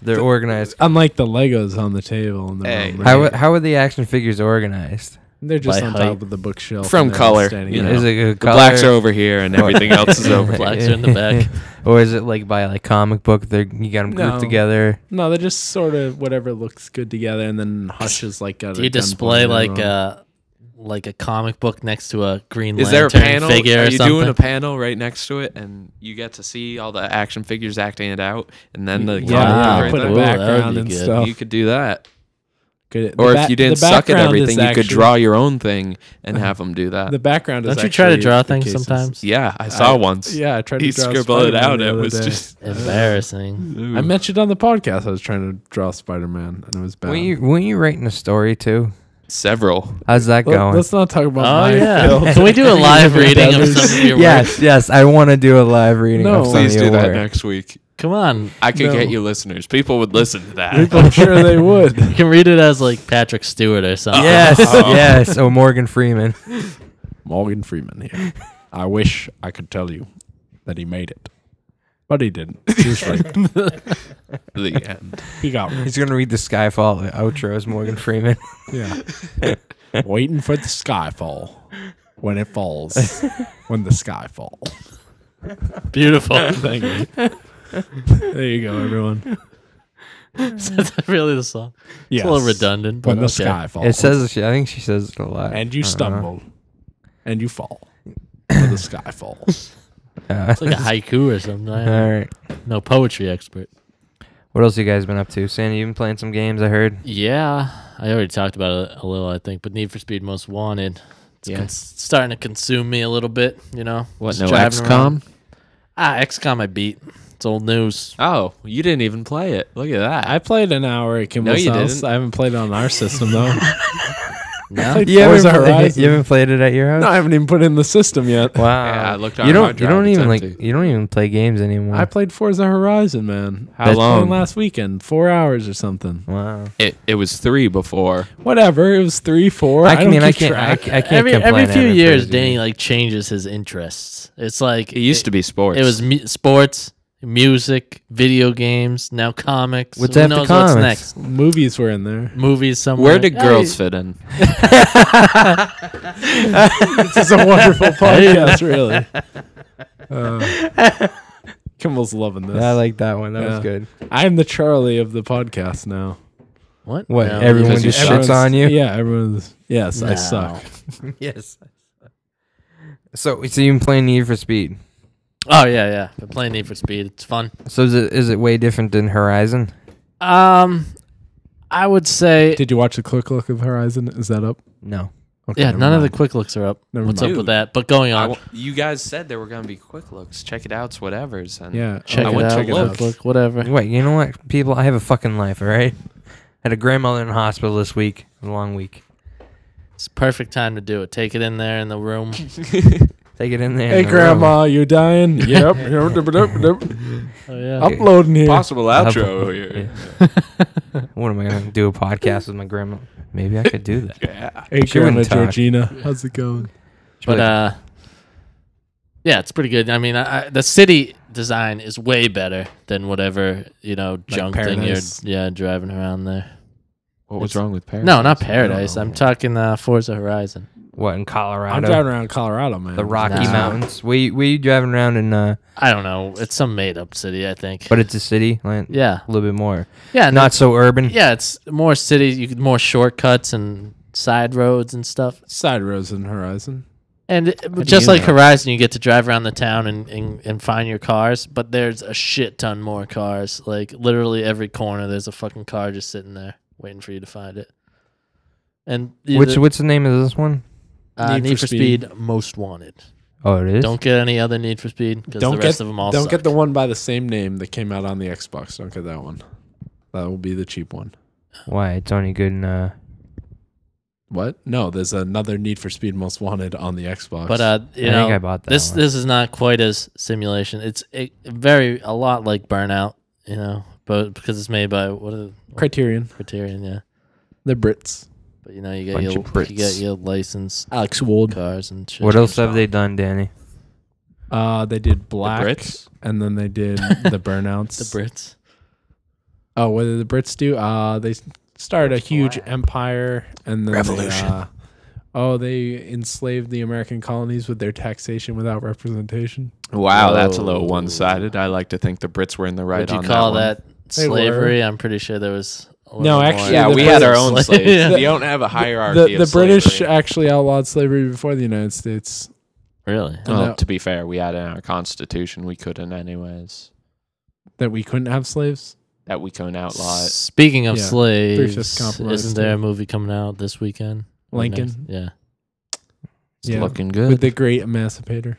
They're organized. Unlike the Legos on the table in the Hey. room. How right? how are the action figures organized? They're just By on height. top of the bookshelf. From and they're all color, standing you out. know. Is it a The color? blacks are over here, and everything else is over here. Blacks are in the back. Or is it like by like comic book? They you got them grouped No. together. No, they're just sort of whatever looks good together, and then Hush is like got Do a you gun display pointed at like him. a comic book next to a Green Is there a Lantern panel? figure Are or you something? doing a panel right next to it, and you get to see all the action figures acting it out, and then the Yeah, comic Wow, book you right put there? a Ooh, that would background be and good. stuff. You could do that. Good. Or The if you ba- didn't the suck at background everything, is you could actually- draw your own thing and have them do that. The background is. Don't you try to actually draw the things cases. sometimes? Yeah, I saw once. Yeah, I tried to He draw scribbled it Spider-Man out. the It other was day. just. Embarrassing. I mentioned on the podcast I was trying to draw Spider-Man, and it was bad. Weren't you writing a story too? Several. How's that going? Let's not talk about Oh my yeah. filth. Can we do a live reading of some of your work? Yes, I want to do a live reading No. of some Please of do your that work. next week. Come on. I could No. get you listeners. People would listen to that. I'm sure they would. You can read it as like Patrick Stewart or something. Yes, yes. Oh, Morgan Freeman. Morgan Freeman here. I wish I could tell you that he made it, but he didn't. He was raped. The end. He got raped. He's gonna read the Skyfall outro as Morgan Freeman. Yeah. Waiting for the skyfall. When it falls. When the sky falls. Beautiful. Thank you. There you go, everyone. Is that really the song? Yes. It's a little redundant, but When the okay. sky falls. It says. I think she says it a lot. And you I don't know. stumble. And you fall. When the sky falls. It's like a haiku or something. all right. No poetry expert. What else you guys been up to? Sandy, you been playing some games? I heard. Yeah, I already talked about it a little, I think. But Need for Speed Most Wanted, it's Yeah. starting to consume me a little bit. You know, What, Just no driving around. XCOM? XCOM I beat. It's old news. Oh, you didn't even play it. Look at that. I played an hour at Kimball's you house. didn't. I haven't played it on our system, though. No, played You haven't, Forza played, Horizon. you haven't played it at your house? No, I haven't even put it in the system yet. Wow. Yeah, I looked on you our don't. hard You don't drive. even It's like. empty. You don't even play games anymore. I played Forza Horizon, man. How That's Playing long? last weekend, 4 hours or something. Wow. It was 3 before. Whatever, it was 3, 4. I don't mean, I keep can't. I track. can't every complain. few I haven't years, played it. Danny like changes his interests. It's like It used to be sports. It was sports, music, video games, now comics. What's Who after knows comics? what's next? Movies were in there. Movies somewhere. Where did girls fit in? This is a wonderful podcast, really. Kimball's loving this. I like that one. That was Yeah. good. I'm the Charlie of the podcast now. What? What? No, Everyone because you just suck. shits Everyone's- on you. Yeah, everyone's. Yes, I No. suck. Yes. So you've been playing Need for Speed. Oh yeah. Been playing Need for Speed. It's fun. So is it way different than Horizon? I would say Did you watch the quick look of Horizon? Is that up? No. Okay, yeah. never None of the mind. quick looks are up. Never What's mind. up with that? But going I on. w- you guys said there were going to be quick looks. Check it out, whatever's. And Yeah, Check I it went out. to look. Look, whatever. Wait, you know what, people? I have a fucking life, all right? Had a grandmother in the hospital this week. A long week. It's perfect time to do it. Take it in there in the room. Take it in there. Hey, in the Grandma, you dying? Yep. Oh yeah. Uploading here. Possible room. outro here. What am I gonna do? A podcast with my grandma? Maybe I could do that. Yeah. Hey, She Grandma wouldn't talk. Georgina. How's it going? But yeah, it's pretty good. I mean, the city design is way better than whatever junk thing Paradise. you're driving around there. What was wrong with Paradise? No, not Paradise. I'm talking Forza Horizon. What, in Colorado? I'm driving around Colorado, man. The Rocky Nah. Mountains. Where you driving around in? I don't know. It's some made up city, I think. But it's a city, like Yeah. a little bit more. Yeah. Not so urban. Yeah, it's more cities. You get more shortcuts and side roads and stuff. Side roads in Horizon. And do just you like know? Horizon, you get to drive around the town and find your cars. But there's a shit ton more cars. Like literally every corner, there's a fucking car just sitting there waiting for you to find it. And What's the name of this one? Need for Speed Most Wanted. Oh, it is. Don't get any other Need for Speed because the rest of them all Don't suck. get the one by the same name that came out on the Xbox. Don't get that one. That will be the cheap one. Why? It's only good in. What? No, there's another Need for Speed Most Wanted on the Xbox. But I think I bought that this one. this is not quite as simulation. It's a lot like Burnout, but because it's made by what Criterion. Yeah. The Brits. But you get Bunch your of Brits. you get your licensed Alex Wold. cars and shit. What else have they done, Danny? They did Black. Brits? And then they did the Burnouts. The Brits. Oh, what did the Brits do? They started a huge empire and then Revolution. They enslaved the American colonies with their taxation without representation. Wow, that's a little Whoa. one-sided. I like to think the Brits were in the right Would you on call that one. that They were. slavery? I'm pretty sure there was. A No, little actually, more. Yeah, the we had our Brits- own slaves. Yeah. We don't have a hierarchy The of British slavery. actually outlawed slavery before the United States. Really? Well, No. to be fair, we had it in our constitution. We couldn't anyways. That we couldn't have slaves. That we couldn't outlaw it. Speaking of Yeah. slaves, Three-fifths compromise isn't there a too. movie coming out this weekend? Or Lincoln. next? Yeah. It's Yeah. looking With good. the great emancipator.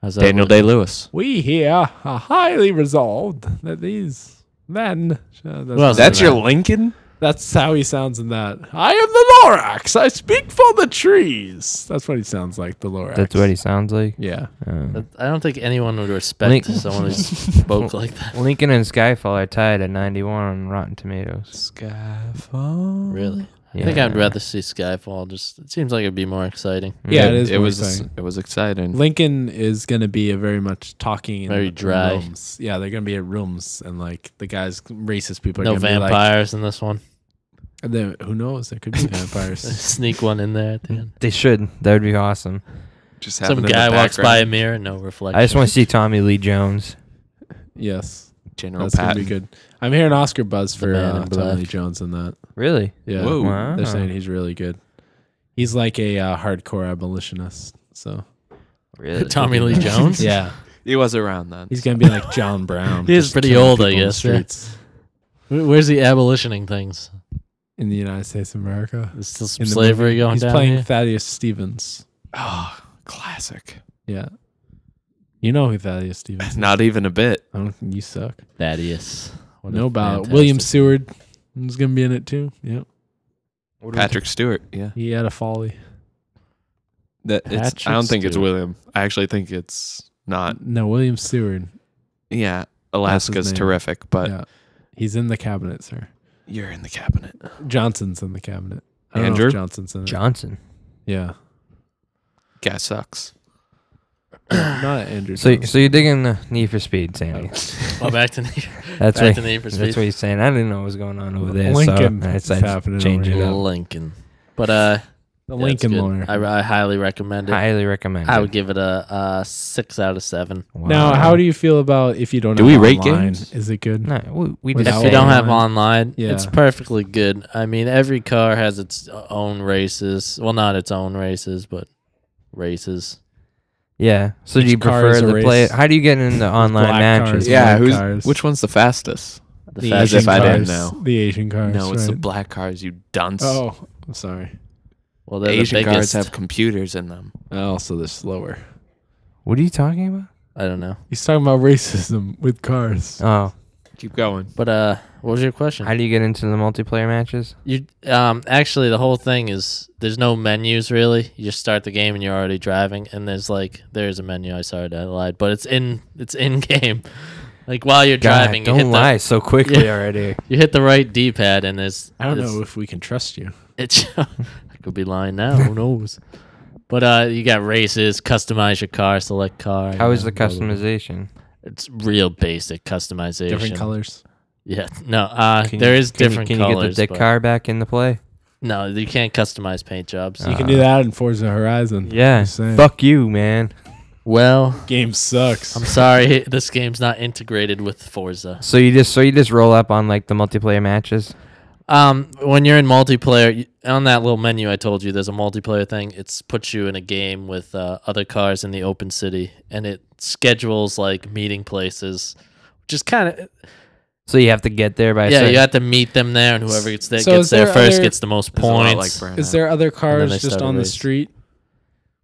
How's that Daniel looking? Day-Lewis. We here are highly resolved that these men. else That's is your that? Lincoln? That's how he sounds in that. I am the Lorax. I speak for the trees. That's what he sounds like, the Lorax. That's what he sounds like. Yeah. I don't think anyone would respect Link- someone who spoke like that. Lincoln and Skyfall are tied at 91 on Rotten Tomatoes. Skyfall. Really? Yeah. I think I'd rather see Skyfall. Just it seems like it'd be more exciting. Yeah, it is It more was. exciting. It was exciting. Lincoln is going to be a very much talking in Very dry. rooms. Yeah, they're going to be at rooms and like the guys, racist people are No going to be like, vampires in this one. and then, who knows? There could be vampires. Sneak one in there at the end. They should. That would be awesome. Just have Some it in the guy walks by a background. mirror, no reflection. I just want to see Tommy Lee Jones. Yes. General That's going to Patton. be good. I'm hearing Oscar buzz The for Man in Tommy Black. Lee Jones in that. Really? Yeah. Whoa. Wow. They're saying he's really good. He's like a hardcore abolitionist. So Really? Tommy Lee Jones. yeah, He was around then. he's gonna be like John Brown. He is just pretty killing old, I people in the guess, yeah. streets Where's he abolitioning things? in the United States of America. There's still some In the slavery movie. going He's down playing here? Thaddeus Stevens. Oh, classic. Yeah, you know who Thaddeus Stevens is. Not even a bit. I don't think you suck. Thaddeus. What a No about fantastic- William Seward is gonna be in it too. Yep, Patrick Stewart. Yeah. he had a folly. That it's. I Patrick don't think it's Stewart. William. I actually think it's not. No, William Seward. Yeah. That's Alaska's his name. terrific, but Yeah, he's in the cabinet, sir. you're in the cabinet. Johnson's in the cabinet. I don't know Andrew? if Johnson's in it. Johnson. Yeah, Guy sucks. not Andrew. So Johnson. you're digging the Need for Speed, Sandy. Oh, back to Need, That's back what to Need for that's Speed. what he's saying. I didn't know what was going on over there. Lincoln so I is decided happening to change over it here. up. Lincoln. But the yeah, Lincoln it's good. lawyer. I highly recommend it. Highly recommend. I would give it a 6 out of 7. Now, how do you feel about if you don't Do have we rate online? games? Is it good? No, we Without just If you say don't have online? online, Yeah. it's perfectly good. I mean, every car has its own races. Well, not its own races, but races. Yeah. So do Each you car prefer is a to play it? race. How do you get into online black matches? cars. Yeah. Black Who's? cars. Which one's the fastest? The As if I didn't cars. know. The Asian cars. No, it's the right? black cars. You dunce. Oh, I'm sorry. Well, they're Asian the cars biggest. have computers in them. Oh, so they're slower. What are you talking about? I don't know. He's talking about racism with cars. Oh, Keep going. But what was your question? how do you get into the multiplayer matches? You actually the whole thing is there's no menus really. You just start the game and you're already driving, and there's a menu. I lied, but it's in game. Like while you're driving, God, don't lie so quickly Yeah. already. You hit the right D-pad, and there's I don't know if we can trust you. It's I could be lying now. Who knows? But you got races, customize your car, select car. How is the blah, blah, blah. customization? It's real basic customization. Different colors. Yeah, no. There is different Can colors. you get the dick but- car back into play? No, you can't customize paint jobs. You can do that in Forza Horizon. Yeah. Just saying. Fuck you, man. Well, Game sucks. I'm sorry, this game's not integrated with Forza. So you just roll up on like the multiplayer matches. When you're in multiplayer, on that little menu I told you, there's a multiplayer thing. It puts you in a game with other cars in the open city, and it schedules like meeting places, which is kind of So you have to get there by. you have to meet them there, and whoever gets there, So gets is there there first other- gets the most It's a lot points. like Burnout. Is there other they cars just start a on the race. street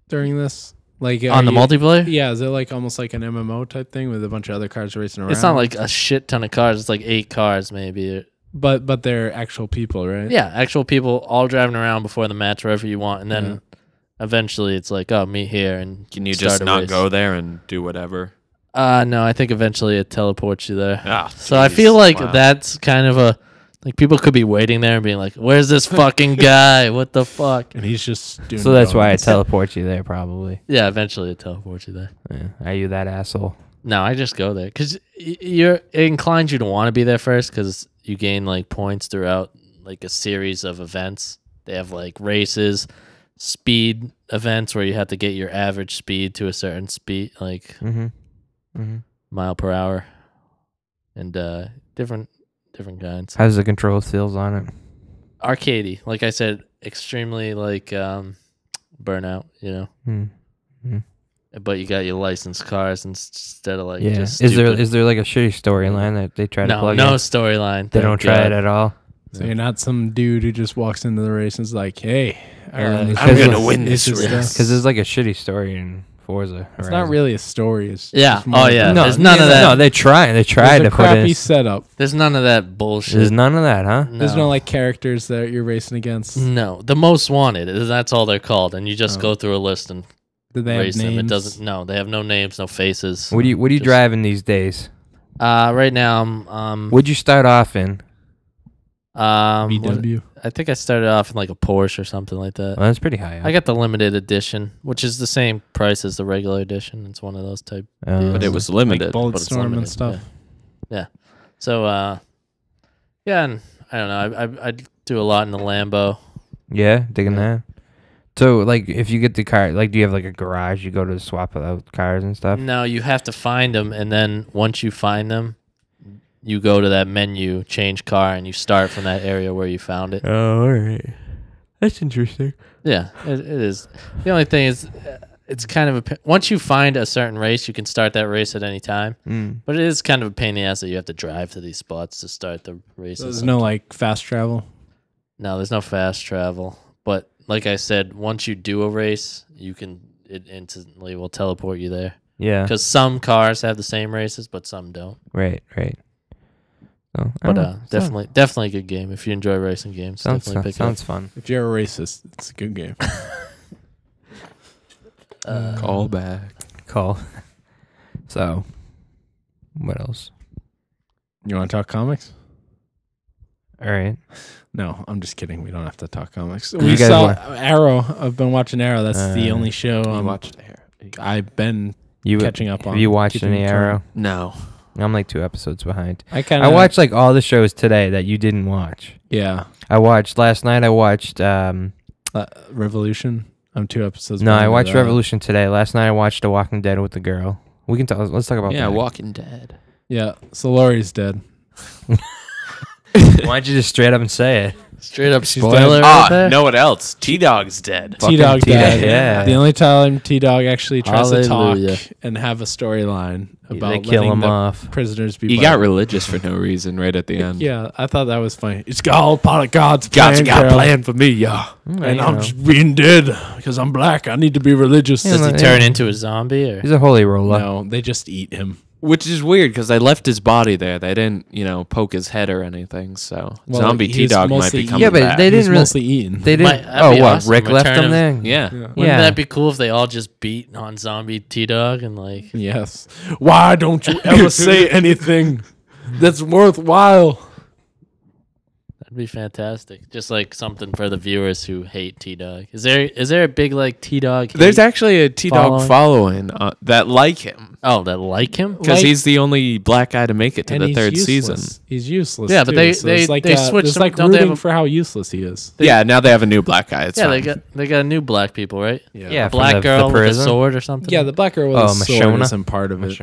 during this? Like On the multiplayer? Yeah, is it like almost like an MMO type thing with a bunch of other cars racing around? It's not like a shit ton of cars. It's like 8 cars maybe. but they're actual people, right? Yeah, actual people all driving around before the match wherever you want, and then eventually it's like, oh, meet here and Can you start just a not race. go there and do whatever? No, I think eventually it teleports you there. Ah, So I jeez. feel like Wow. that's kind of a like people could be waiting there and being like, "Where's this fucking guy? What the fuck?" And he's just doing So that's why it donuts. teleports you there, probably. Yeah, eventually it teleports you there. Yeah. Are you that asshole? No, I just go there because it inclines you to want to be there first because you gain like points throughout like a series of events. They have like races, speed events where you have to get your average speed to a certain speed, like mile per hour, and different kinds. How's the control feels on it? Arcadey, like I said, extremely like Burnout, you know. But you got your licensed cars instead of like Yeah. just Is stupid. there like a shitty storyline that they try to no plug no in? storyline? They thank don't try God. it at all. So you're not some dude who just walks into the race and is like, "Hey, I run this I'm race." gonna win It's this just, race. Because there's like a shitty story in Forza. It's not really a story. It's Yeah. just more Oh, like yeah. a- No, There's none of that. No, they tried There's to a put crappy in. setup. There's none of that bullshit. There's none of that, huh? There's no like characters that you're racing against. No, the most wanted. That's all they're called, and you just go through a list and Do they race have names? them. It doesn't. No, they have no names, no faces. What are you Just- driving these days? Right now, I'm What'd you start off in? VW. I think I started off in like a Porsche or something like that. Well, that's pretty high. I got the limited edition, which is the same price as the regular edition. It's one of those type. But it was Like limited. Bulletstorm and limited, stuff. Yeah. So, yeah, and I don't know. I do a lot in the Lambo. Yeah, digging that. So, like, if you get the car, like, do you have like a garage? You go to swap out cars and stuff. No, you have to find them, and then once you find them, you go to that menu, change car, and you start from that area where you found it. Oh, all right. That's interesting. Yeah, it is. The only thing is, it's kind of once you find a certain race, you can start that race at any time. But it is kind of a pain in the ass that you have to drive to these spots to start the races. There's no like fast travel. No, there's no fast travel. But like I said, once you do a race, it instantly will teleport you there. Yeah. Because some cars have the same races, but some don't. Right. So, I But don't know. definitely a good game if you enjoy racing games. Definitely pick it up. sounds fun. If you're a racist, it's a good game. Call back. Call. So, what else? You want to talk comics? All right. No, I'm just kidding. We don't have to talk comics. You We guys saw want- Arrow. I've been watching Arrow. That's the only show You watched Hair. I've been You catching up on. Have you watched keeping any current. Arrow? No. I'm like 2 episodes behind. I watched like all the shows today that you didn't watch. Yeah, I watched last night. I watched. Revolution. I'm 2 episodes. No, I behind watched that. Revolution today. Last night I watched The Walking Dead with the girl. We can talk. Let's talk about Yeah, that. Walking Dead. Yeah, so Laurie's dead. Why don't you just straight up and say it? Straight up She's spoiler dead. right there. know what else? T-Dog's dead. Fucking T-Dog T-Dog, died. yeah. The only time T-Dog actually tries to Hallelujah. talk and have a storyline about They kill letting him the off. prisoners be. He brought- got religious for no reason right at the end. Yeah, I thought that was funny. It's all part of God's plan. God's got a Carol. plan for me, yeah. And I'm just being dead because I'm black. I need to be religious. Yeah, Does he no, turn into a zombie or? He's a holy roller. No, they just eat him. Which is weird because they left his body there. They didn't, poke his head or anything. So Well, zombie he's T-Dog might mostly be eaten. coming Yeah, but back. they didn't He's really- mostly eaten. They Might- didn't. that'd Oh, be what? awesome. Rick left Return him of- there. Yeah. Wouldn't Yeah. that be cool if they all just beat on zombie T-Dog and like? Yes. Why don't you ever say anything that's worthwhile? It'd be fantastic. Just like something for the viewers who hate T-Dog. Is there a big like T-Dog? There's actually a T-Dog following that like him. Oh, that like him? Because he's the only black guy to make it to the third season. He's useless. Yeah, but too, they switched It's him. like Don't they have rooting a- for how useless he is. Yeah, now they have a new black guy. It's Yeah, fine. they got new black people, right? Yeah, A from black the girl with a prison. sword or something. Yeah, the black girl with Oh, a sword Michonne? isn't part of it.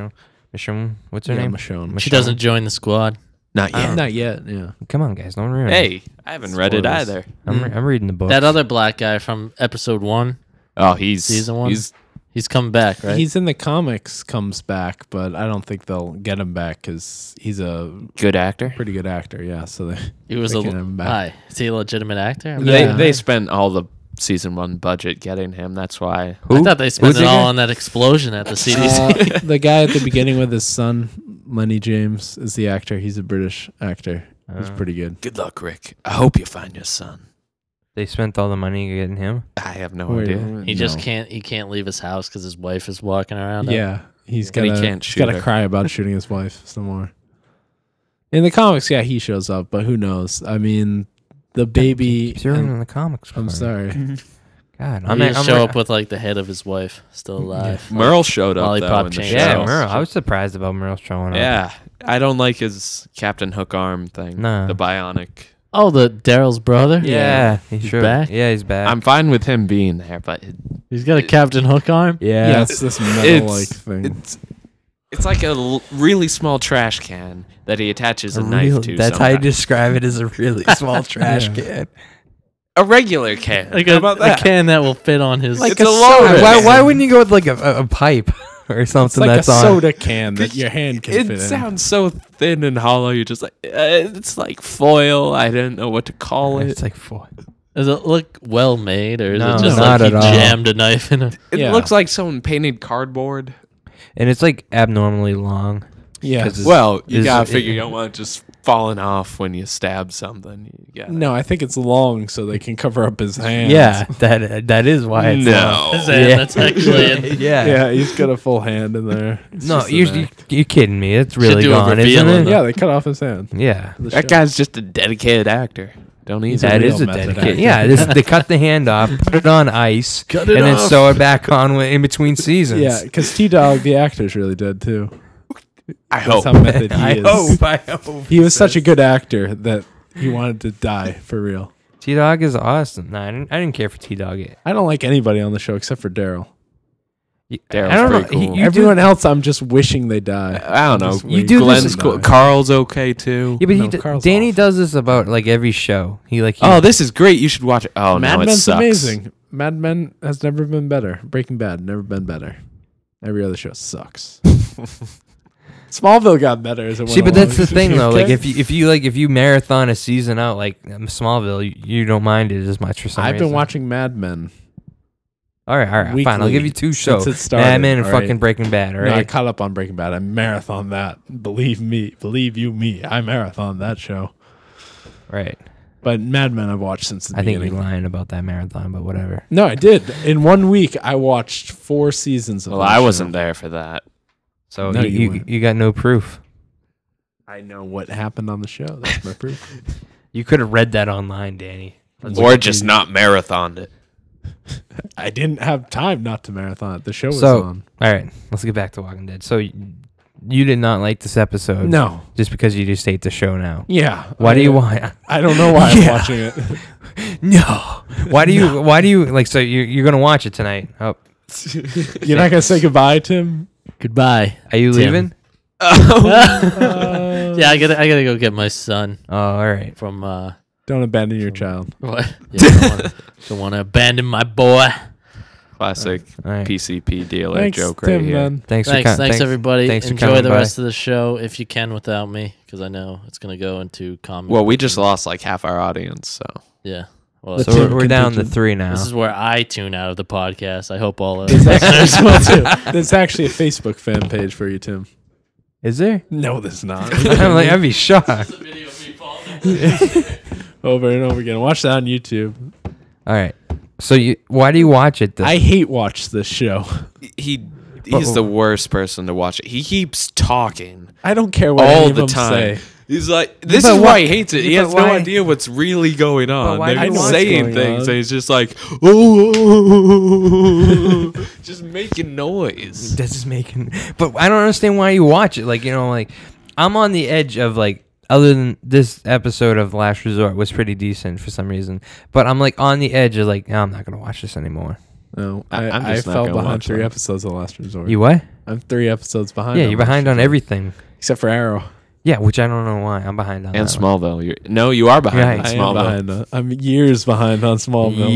Michonne, what's her Yeah, name? Michonne. She doesn't join the squad. Not yet. Not yet. Yeah. Come on, guys, don't ruin it. Hey, I haven't read it Spoilers. either. I'm reading the book. That other black guy from episode 1, Oh, he's season 1. He's He's coming back, right? He's in the comics, comes back, but I don't think they'll get him back because he's a good actor. pretty good actor. Yeah, so they he was a making him back. hi. Is he a legitimate actor? Yeah. They spent all the season 1 budget getting him. That's why. I thought they spent Who's it the all guy? on that explosion at the CDC. The guy at the beginning with his son, Lenny James, is the actor. He's a British actor. He's pretty good. Good luck, Rick. I hope you find your son. They spent all the money getting him. I have no Wait, idea. He just no. can't. He can't leave his house because his wife is walking around. Yeah, he's And he gonna can't he's shoot gotta her. cry about shooting his wife some more. In the comics, yeah, he shows up, but who knows? I mean, the baby. He's in the comics. I'm part. sorry. God, He just show up with like the head of his wife still alive. Merle showed up though Lollipop in the chain. show. Yeah, Merle. I was surprised about Merle showing up. Yeah, I don't like his Captain Hook arm thing. No. The bionic. Oh, the Daryl's brother. Yeah, He's sure. back? Yeah, he's back. I'm fine with him being there, but He's got a Captain Hook arm. Yeah, it's this metal-like it's thing. it's like a really small trash can that he attaches a knife to. That's how you sometimes. describe it, as a really small trash can. A regular can. Like How about that? a can that will fit on his. Like It's a soda Why, can. why wouldn't you go with like a pipe or It's something like a that's on? soda can that your hand can fit It in. sounds so thin and hollow. You're just like, it's like foil. I didn't know what to call it. It's like four. Does it look well made, or is No, it just not like he at all. jammed a knife in it? It Yeah. looks like someone painted cardboard. And it's like abnormally long. Yeah. 'Cause it's- Well, you is gotta it- figure you don't want it just falling off when you stab something. You gotta- No, I think it's long so they can cover up his hands. Yeah, that is why it's long. No. His hand, that's actually it. Yeah. Yeah, he's got a full hand in there. It's No, just in there. you're kidding me. It's really do a gone, reveal isn't in it? Yeah, they cut off his hand. Yeah. for the That show. guy's just a dedicated actor. Don't He's easy. That real is a method dedicated. actor. Yeah, they cut the hand off, put it on ice, Cut and it then off. sew it back on in between seasons. Yeah, because T-Dog, the actor's really dead too. I That's hope. how method he I is. hope. He was such a good actor that he wanted to die for real. T Dog is awesome. No, I didn't care for T Dog. I don't like anybody on the show except for Daryl. Daryl's I don't know. pretty cool. You Everyone else, I'm just wishing they die. I don't know. Just You waiting do for this- them Glenn's to cool. die. Carl's okay too. Yeah, but No, Carl's Danny off. does this about like every show. He Oh, this is great. You should watch it. Oh Mad no, it Men's sucks. amazing. Mad Men has never been better. Breaking Bad never been better. Every other show sucks. Smallville got better as it went See, but along. that's the thing though. Like Okay? if you marathon a season out like Smallville, you don't mind it as much for some I've reason. been watching Mad Men. All right, fine. I'll weekly give you two shows: since it started, Mad Men and all right? fucking Breaking Bad. All No, I right. caught up on Breaking Bad. I marathon that. Believe me. Believe you me. I marathon that show. Right. But Mad Men I've watched since the I think beginning. you're lying about that marathon, but whatever. No, I did. In 1 week, I watched 4 seasons of Well, that I show. wasn't there for that. So No, you you weren't. got no proof. I know what happened on the show. That's my proof. You could have read that online, Danny. Or just not marathoned it. I didn't have time not to marathon it. The show was So- on. All right, let's get back to Walking Dead. So you did not like this episode, No. just because you just hate the show now. Yeah. Why do you want? I don't know why Yeah. I'm watching it. No. Why do you? Why do you like? So you're gonna watch it tonight? Oh, You're not gonna say goodbye, Tim? Goodbye. are you Tim. leaving? Yeah, I gotta go get my son Oh, all right. from Don't abandon your child. what? Yeah, don't want to abandon my boy. Classic All right. PCP dealer Thanks, joke Tim, right here. man. Thanks, Thanks everybody. thanks for Enjoy coming the by. rest of the show if you can without me, because I know it's gonna go into comic. Well, we book just and- lost like half our audience, so Yeah. Well, The So Tim we're down to contingent. 3 now. this is where I tune out of the podcast. I hope all of There's listeners will too. There's actually a Facebook fan page for you, Tim. Is there? No, there's not. I'm like, I'd be shocked. Over and over again. Watch that on YouTube. All right. So why do you watch it? I hate watch this show. he's the worst person to watch it. He keeps talking. I don't care what All any of the them time. say. He's like, this But is why- why he hates it. He but has no why- idea what's really going on. why They're do you watch saying what's things, going and he's just like, oh, just making noise. That's just making. But I don't understand why you watch it. Like, like I'm on the edge of like. Other than this episode of Last Resort was pretty decent for some reason, but I'm like on the edge of like, no, I'm not gonna watch this anymore. No, I'm I just not fell gonna behind watch 3 them. episodes of Last Resort. You what? I'm 3 episodes behind. Yeah, on you're Last behind on Resort. everything. Except for Arrow. Yeah, which I don't know why I'm behind on. And that one. Smallville. You are behind Right. on I am Smallville. behind. I'm years behind on Smallville.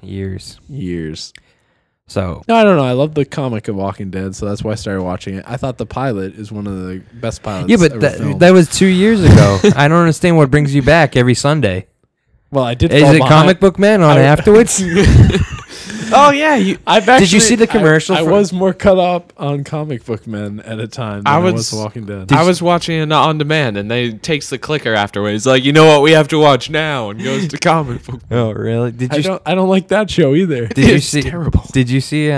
Years. So No, I don't know. I love the comic of Walking Dead, so that's why I started watching it. I thought the pilot is one of the best pilots. yeah, but ever filmed. that was 2 years ago. I don't understand what brings you back every Sunday. well, I did. Is fall it behind. Comic Book Man on I- afterwards? Oh yeah, I've Did you actually, see the commercial I for- was more cut up on Comic Book Men at a time than I was was- Walking Dead. I was watching it on demand, and they takes the clicker afterwards. Like, you know what, we have to watch now, and goes to comic book. Oh, really? Did you I don't like that show either. did you It's see? terrible. Did you see?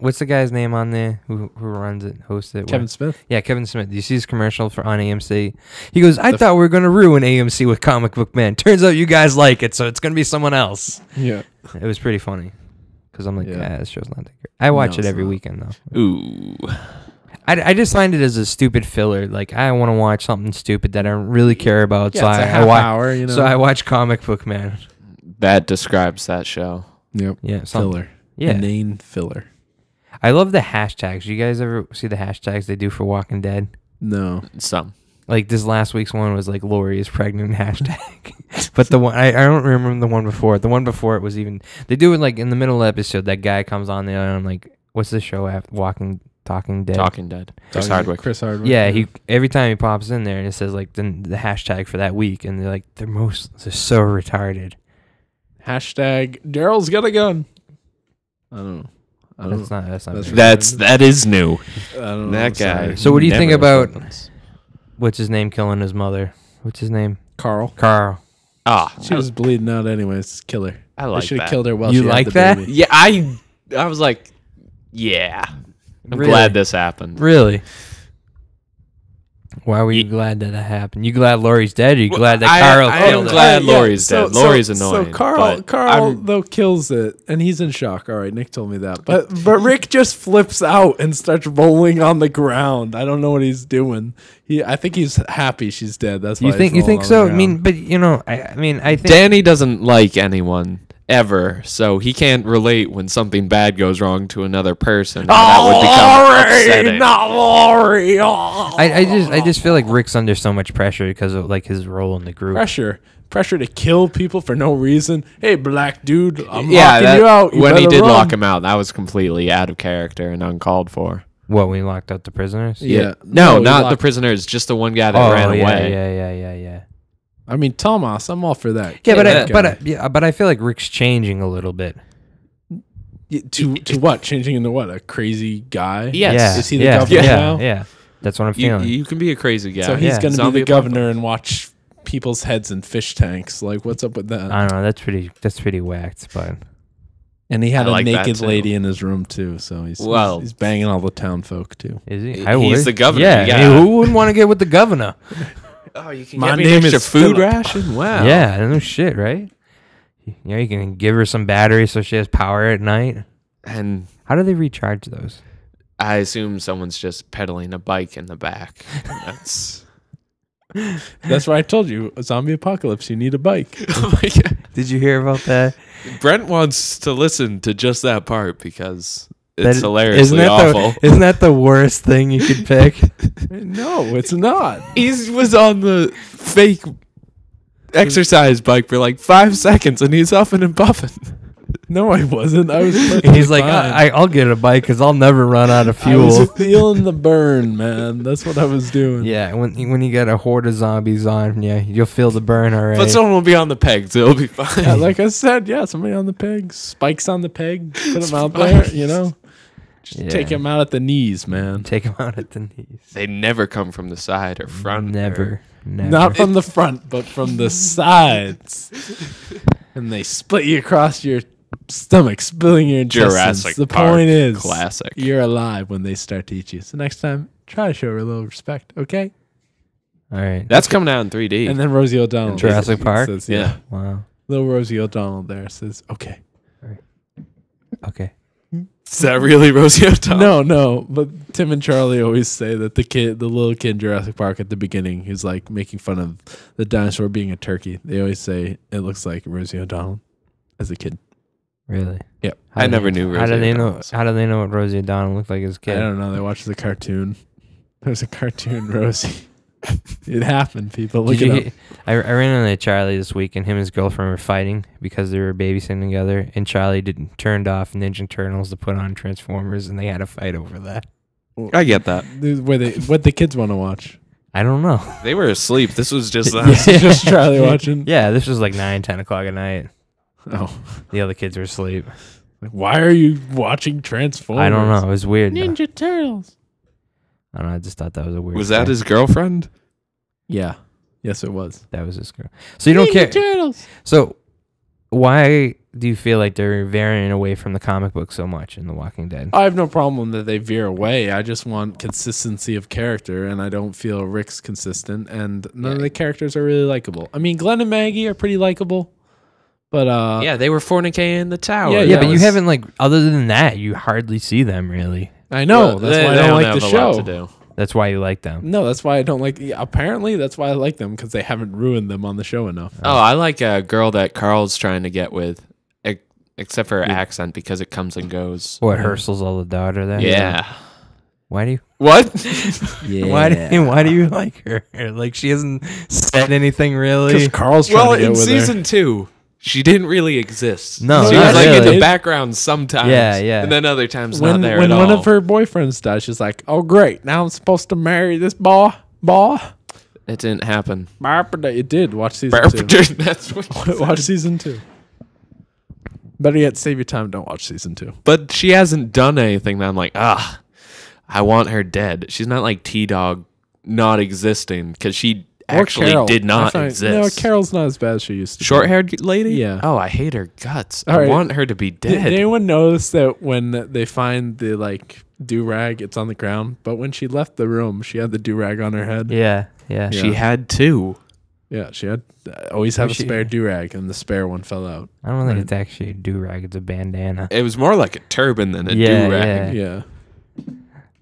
What's the guy's name on there who runs it, hosts it? Kevin What? Smith. Yeah, Kevin Smith. Did you see his commercial for on AMC? He goes, "I thought we were gonna ruin AMC with Comic Book Man. Turns out you guys like it, so it's gonna be someone else." Yeah. It was pretty funny because I'm like, Yeah. yeah, this show's not that great. I watch No, it it's every not. weekend though. Ooh, I just find it as a stupid filler. Like I want to watch something stupid that I don't really care about. Yeah, so it's a I half watch. hour, you know. So I watch Comic Book Man. that describes that show. Yep. Yeah, something. Filler. Yeah, Inane filler. I love the hashtags. You guys ever see the hashtags they do for Walking Dead? No. Some. Like this last week's one was like Lori is pregnant hashtag, but the one I don't remember the one before. The one before it was even they do it like in the middle of the episode. That guy comes on there and I'm like, what's the show after Talking Dead? Talking Dead. Chris Hardwick. Chris Hardwick. Yeah, he every time he pops in there and it says like the hashtag for that week, and they're like they're so retarded. Hashtag Daryl's got a gun. I don't know. That's not That's very- That is new. I don't know. That I'm sorry. guy. So what do you think never about- opens. What's his name killing his mother? What's his name? Carl? Carl. Ah, She was bleeding out anyways. Kill her. I They like should have that. killed her while You she like had the that? baby. Yeah, I was like, yeah. I'm Really? glad this happened. Really? Why were you glad that it happened? You glad Lori's dead? Or you Well, glad that I Carl am killed her? glad Lori's dead. Lori's annoying, So Carl, but I'm- though kills it, and he's in shock. All right, Nick told me that, but Rick just flips out and starts rolling on the ground. I don't know what he's doing. I think he's happy she's dead. That's why You he's think rolling on so? the I mean, ground. but I think Danny doesn't like anyone ever, so he can't relate when something bad goes wrong to another person. And that would become upsetting. not Lori. Oh. I just feel like Rick's under so much pressure because of like his role in the group. Pressure to kill people for no reason. Hey, black dude, I'm Yeah, locking you out. You when he better did run. lock him out, that was completely out of character and uncalled for. What, we locked up the prisoners? Yeah. No, he not the locked- prisoners, just the one guy that Oh, ran yeah, away. I mean, Tomas, I'm all for that. Yeah, Kill but I feel like Rick's changing a little bit. to what? Changing into what? A crazy guy? Yes. Yeah, Is he the yeah, governor yeah, now? Yeah, that's what I'm You, feeling. you can be a crazy guy. So he's Yeah. going to Zombie be the governor and watch people's heads in fish tanks. Like, what's up with that? I don't know. That's pretty whacked, but And he had I a like that naked too. lady in his room too. So he's banging all the town folk too. is he? He's I would. the governor, Yeah, you I mean, gotta- who wouldn't want to get with the governor? Oh, you can My get me name an extra is food Philip. ration? Wow. Yeah, no shit, right? Yeah, you can give her some batteries so she has power at night. And How do they recharge those? I assume someone's just pedaling a bike in the back. That's That's why I told you, a zombie apocalypse. You need a bike. oh my God. Did you hear about that? Brent wants to listen to just that part because it's That- hilariously awful. Isn't that the worst thing you could pick? No, it's not. He was on the fake exercise bike for like 5 seconds and he's huffing and puffing. No, I wasn't. I was. And he's like, fine. I'll get a bike because I'll never run out of I was fuel. feeling the burn, man. That's what I was doing. Yeah, when you get a horde of zombies on, yeah, you'll feel the burn already. But someone will be on the pegs. It'll be fine. Yeah, like I said, yeah, somebody on the peg, spikes on the peg, put him out there, you know. Just Yeah. take him out at the knees, man. Take him out at the knees. They never come from the side or front. Never. Not from the front, but from the sides. And they split you across your stomach, spilling your intestines. Jurassic The Park point is, classic. you're alive when they start to eat you. So next time, try to show her a little respect, okay? All right. That's coming out in 3D. And then Rosie O'Donnell. Jurassic Park? Says, Yeah. Wow. Little Rosie O'Donnell there says, okay. Okay. Is that really Rosie O'Donnell? No. But Tim and Charlie always say that the little kid in Jurassic Park at the beginning, he's like making fun of the dinosaur being a turkey. They always say it looks like Rosie O'Donnell as a kid. Really? Yep. I never knew Rosie How do they O'Donnell know? was. How do they know what Rosie O'Donnell looked like as a I kid? don't know. They watched the cartoon. There's a cartoon Rosie. It happened, people. Look Did it you- up. I ran into Charlie this week, and him and his girlfriend were fighting because they were babysitting together. And Charlie turned off Ninja Turtles to put on Transformers, and they had a fight over that. I get that. What the kids want to watch. I don't know. They were asleep. This was just It's just Charlie watching. Yeah, this was like 9, 10 o'clock at night. Oh, The other kids were asleep. like, why are you watching Transformers? I don't know. It was weird. Ninja Turtles. I don't know. I just thought that was a weird. Was that thing. his girlfriend? Yeah. Yes, it was. That was his girl. So you don't care. Turtles. So why do you feel like they're varying away from the comic book so much in The Walking Dead? I have no problem that they veer away. I just want consistency of character, and I don't feel Rick's consistent, and none of the characters are really likable. I mean, Glenn and Maggie are pretty likable, but Yeah, they were fornicating in the tower. Yeah, Yeah, that but you was- haven't like other than that, you hardly see them really. I know that's why I don't like the have a lot to show. do. That's why you like them. No, that's why I don't like. Yeah, apparently, that's why I like them because they haven't ruined them on the show enough. Oh, I like a girl that Carl's trying to get with, except for her accent because it comes and goes. What Herschel's older daughter there? Yeah. Why do you? What? Yeah. Why do you like her? Like she hasn't said anything really. Because Carl's trying Well, to get in with season 2, she didn't really exist. No, she not was like in really. the background sometimes. Yeah, yeah. And then other times when not there when at one all. of her boyfriends dies, she's like, "Oh, great! Now I'm supposed to marry this boy." It didn't happen. It did. Watch season 2. That's what. Watch season 2. Better yet, save your time. Don't watch season 2. But she hasn't done anything that I'm like, I want her dead. She's not like T-Dog not existing because she actually Carol. did not No, exist. Carol's not as bad as she used to. be. Short-haired lady? Yeah. Oh, I hate her guts. All I right. want her to be Did dead. anyone notice that when they find the do-rag, it's on the ground, but when she left the room, she had the do-rag on her head? Yeah, yeah. She had two. Yeah, she had always have a She- spare do-rag, and the spare one fell out. I don't think Right. it's actually a do-rag. It's a bandana. It was more like a turban than a Yeah, do-rag. Yeah.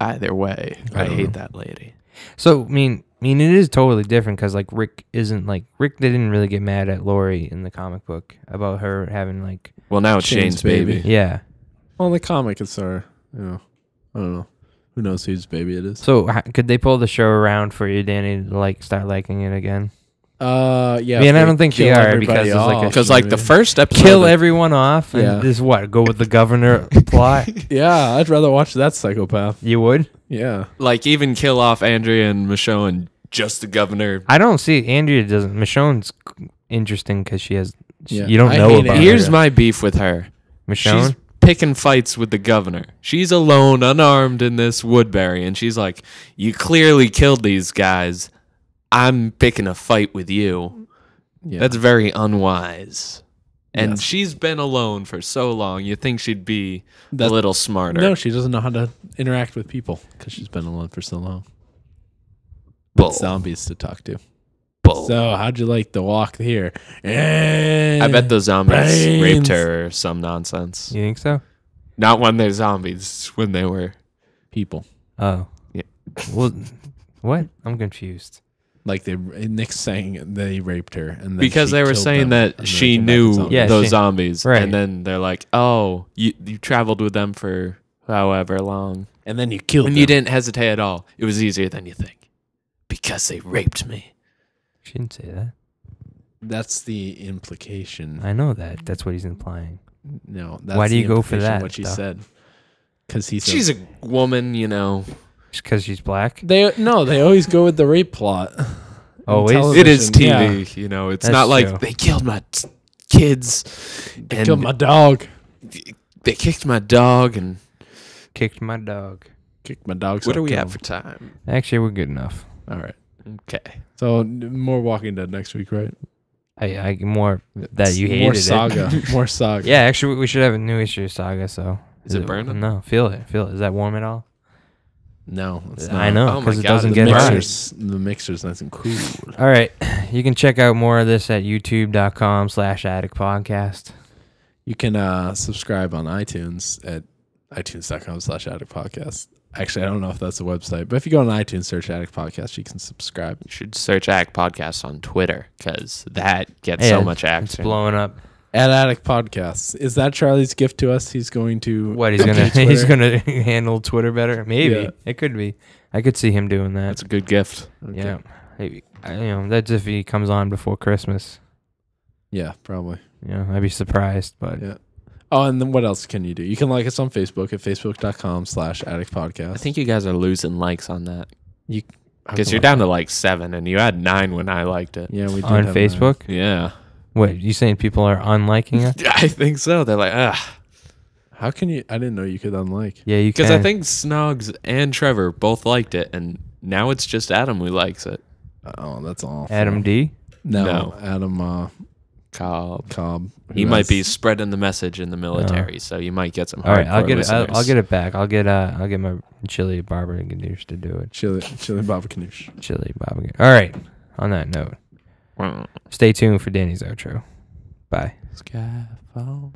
Either way, I I don't hate know. that lady. So I mean, it is totally different because like Rick isn't like Rick didn't really get mad at Lori in the comic book about her having like Well, now it's Shane's Shane's baby. yeah. Well, in the comic, it's I don't know. Who knows whose baby it is? So could they pull the show around for you, Danny, to like start liking it again? Yeah. I mean, if I don't think they kill are everybody because there's like a- off, Because you know like what the I mean? first episode, Kill everyone off and Yeah. just what? Go with the governor plot? Yeah, I'd rather watch that psychopath. You would? Yeah. like even kill off Andrea and Michonne and just the governor. I don't see Andrea doesn't. Michonne's interesting because she has. Yeah. You don't I know hate about Here's her. my beef with her. Michonne. She's picking fights with the governor. She's alone, unarmed in this Woodbury, and she's like, "You clearly killed these guys. I'm picking a fight with you." Yeah. That's very unwise. And Yes. she's been alone for so long. You think she'd be a That- little smarter. No, she doesn't know how to interact with people because she's been alone for so long. Bull. Zombies to talk to. Bull. So, how'd you like the walk here? I bet the zombies Brains. raped her or some nonsense. You think so? Not when they're zombies, when they were. people. Oh. Yeah. Well, what? I'm confused. Like Nick's saying they raped her, and then Because she they were killed saying them, and that then she they came back as knew zombies. Yeah, those she- zombies. right. And then they're like, oh, you traveled with them for however long. and then you killed And them. you didn't hesitate at all. It was easier than you think. Because they raped me. She didn't say that. That's the implication. I know that. That's what he's implying. No, that's Why do the you go for implication, that, What she though? said, because he said She's a woman, you know. Just because she's black? they always go with the rape plot. Always? television. It is Yeah. TV, you know. It's That's not like true. they killed my kids. They and killed my dog. they kicked my dog. And Kicked my dog. Kicked my dog. what so are we kill at him. for time? Actually, we're good enough. All right. Okay. So more Walking Dead next week, right? I more that you hated more it. saga. More saga. Yeah, actually, we should have a new issue of Saga. So Is it burning? No, feel it. Feel it. Is that warm at all? No, it's not. I know Oh my because it God, doesn't The get hot. the mixer's nice and cool. All right, you can check out more of this at youtube.com/addictpodcast. You can subscribe on iTunes at itunes.com/addictpodcast. Actually, I don't know if that's a website, but if you go on iTunes, search Addict Podcast, you can subscribe. You should search Addict Podcast on Twitter because that gets so much It's action. blowing up. At Addict Podcasts. Is that Charlie's gift to us? He's going to What he's gonna handle Twitter better? Maybe Yeah. it could be. I could see him doing that. That's a good gift. Yeah, that's if he comes on before Christmas. Yeah, probably. I'd be surprised, but Yeah. Oh, and then what else can you do? You can like us on Facebook at facebook.com/Addict Podcast. I think you guys are losing likes on that you because you're down to like 7, and you had 9 when I liked it. Yeah, we do on have Facebook. Yeah, What you saying? People are unliking it? I think so. They're like, ugh. How can you? I didn't know you could unlike. Yeah, you can. Because I think Snogs and Trevor both liked it, and now it's just Adam who likes it. Oh, that's awful. Adam D. No. Adam Cobb. who He might has- be spreading the message in the military, so you might get some. All right, I'll hardcore get it. listeners. I'll get it back. I'll get my chili barber ganoush to do it. Chili Baba Ganoush. Chili barber. All right. On that note, stay tuned for Danny's outro. Bye. Skyfall.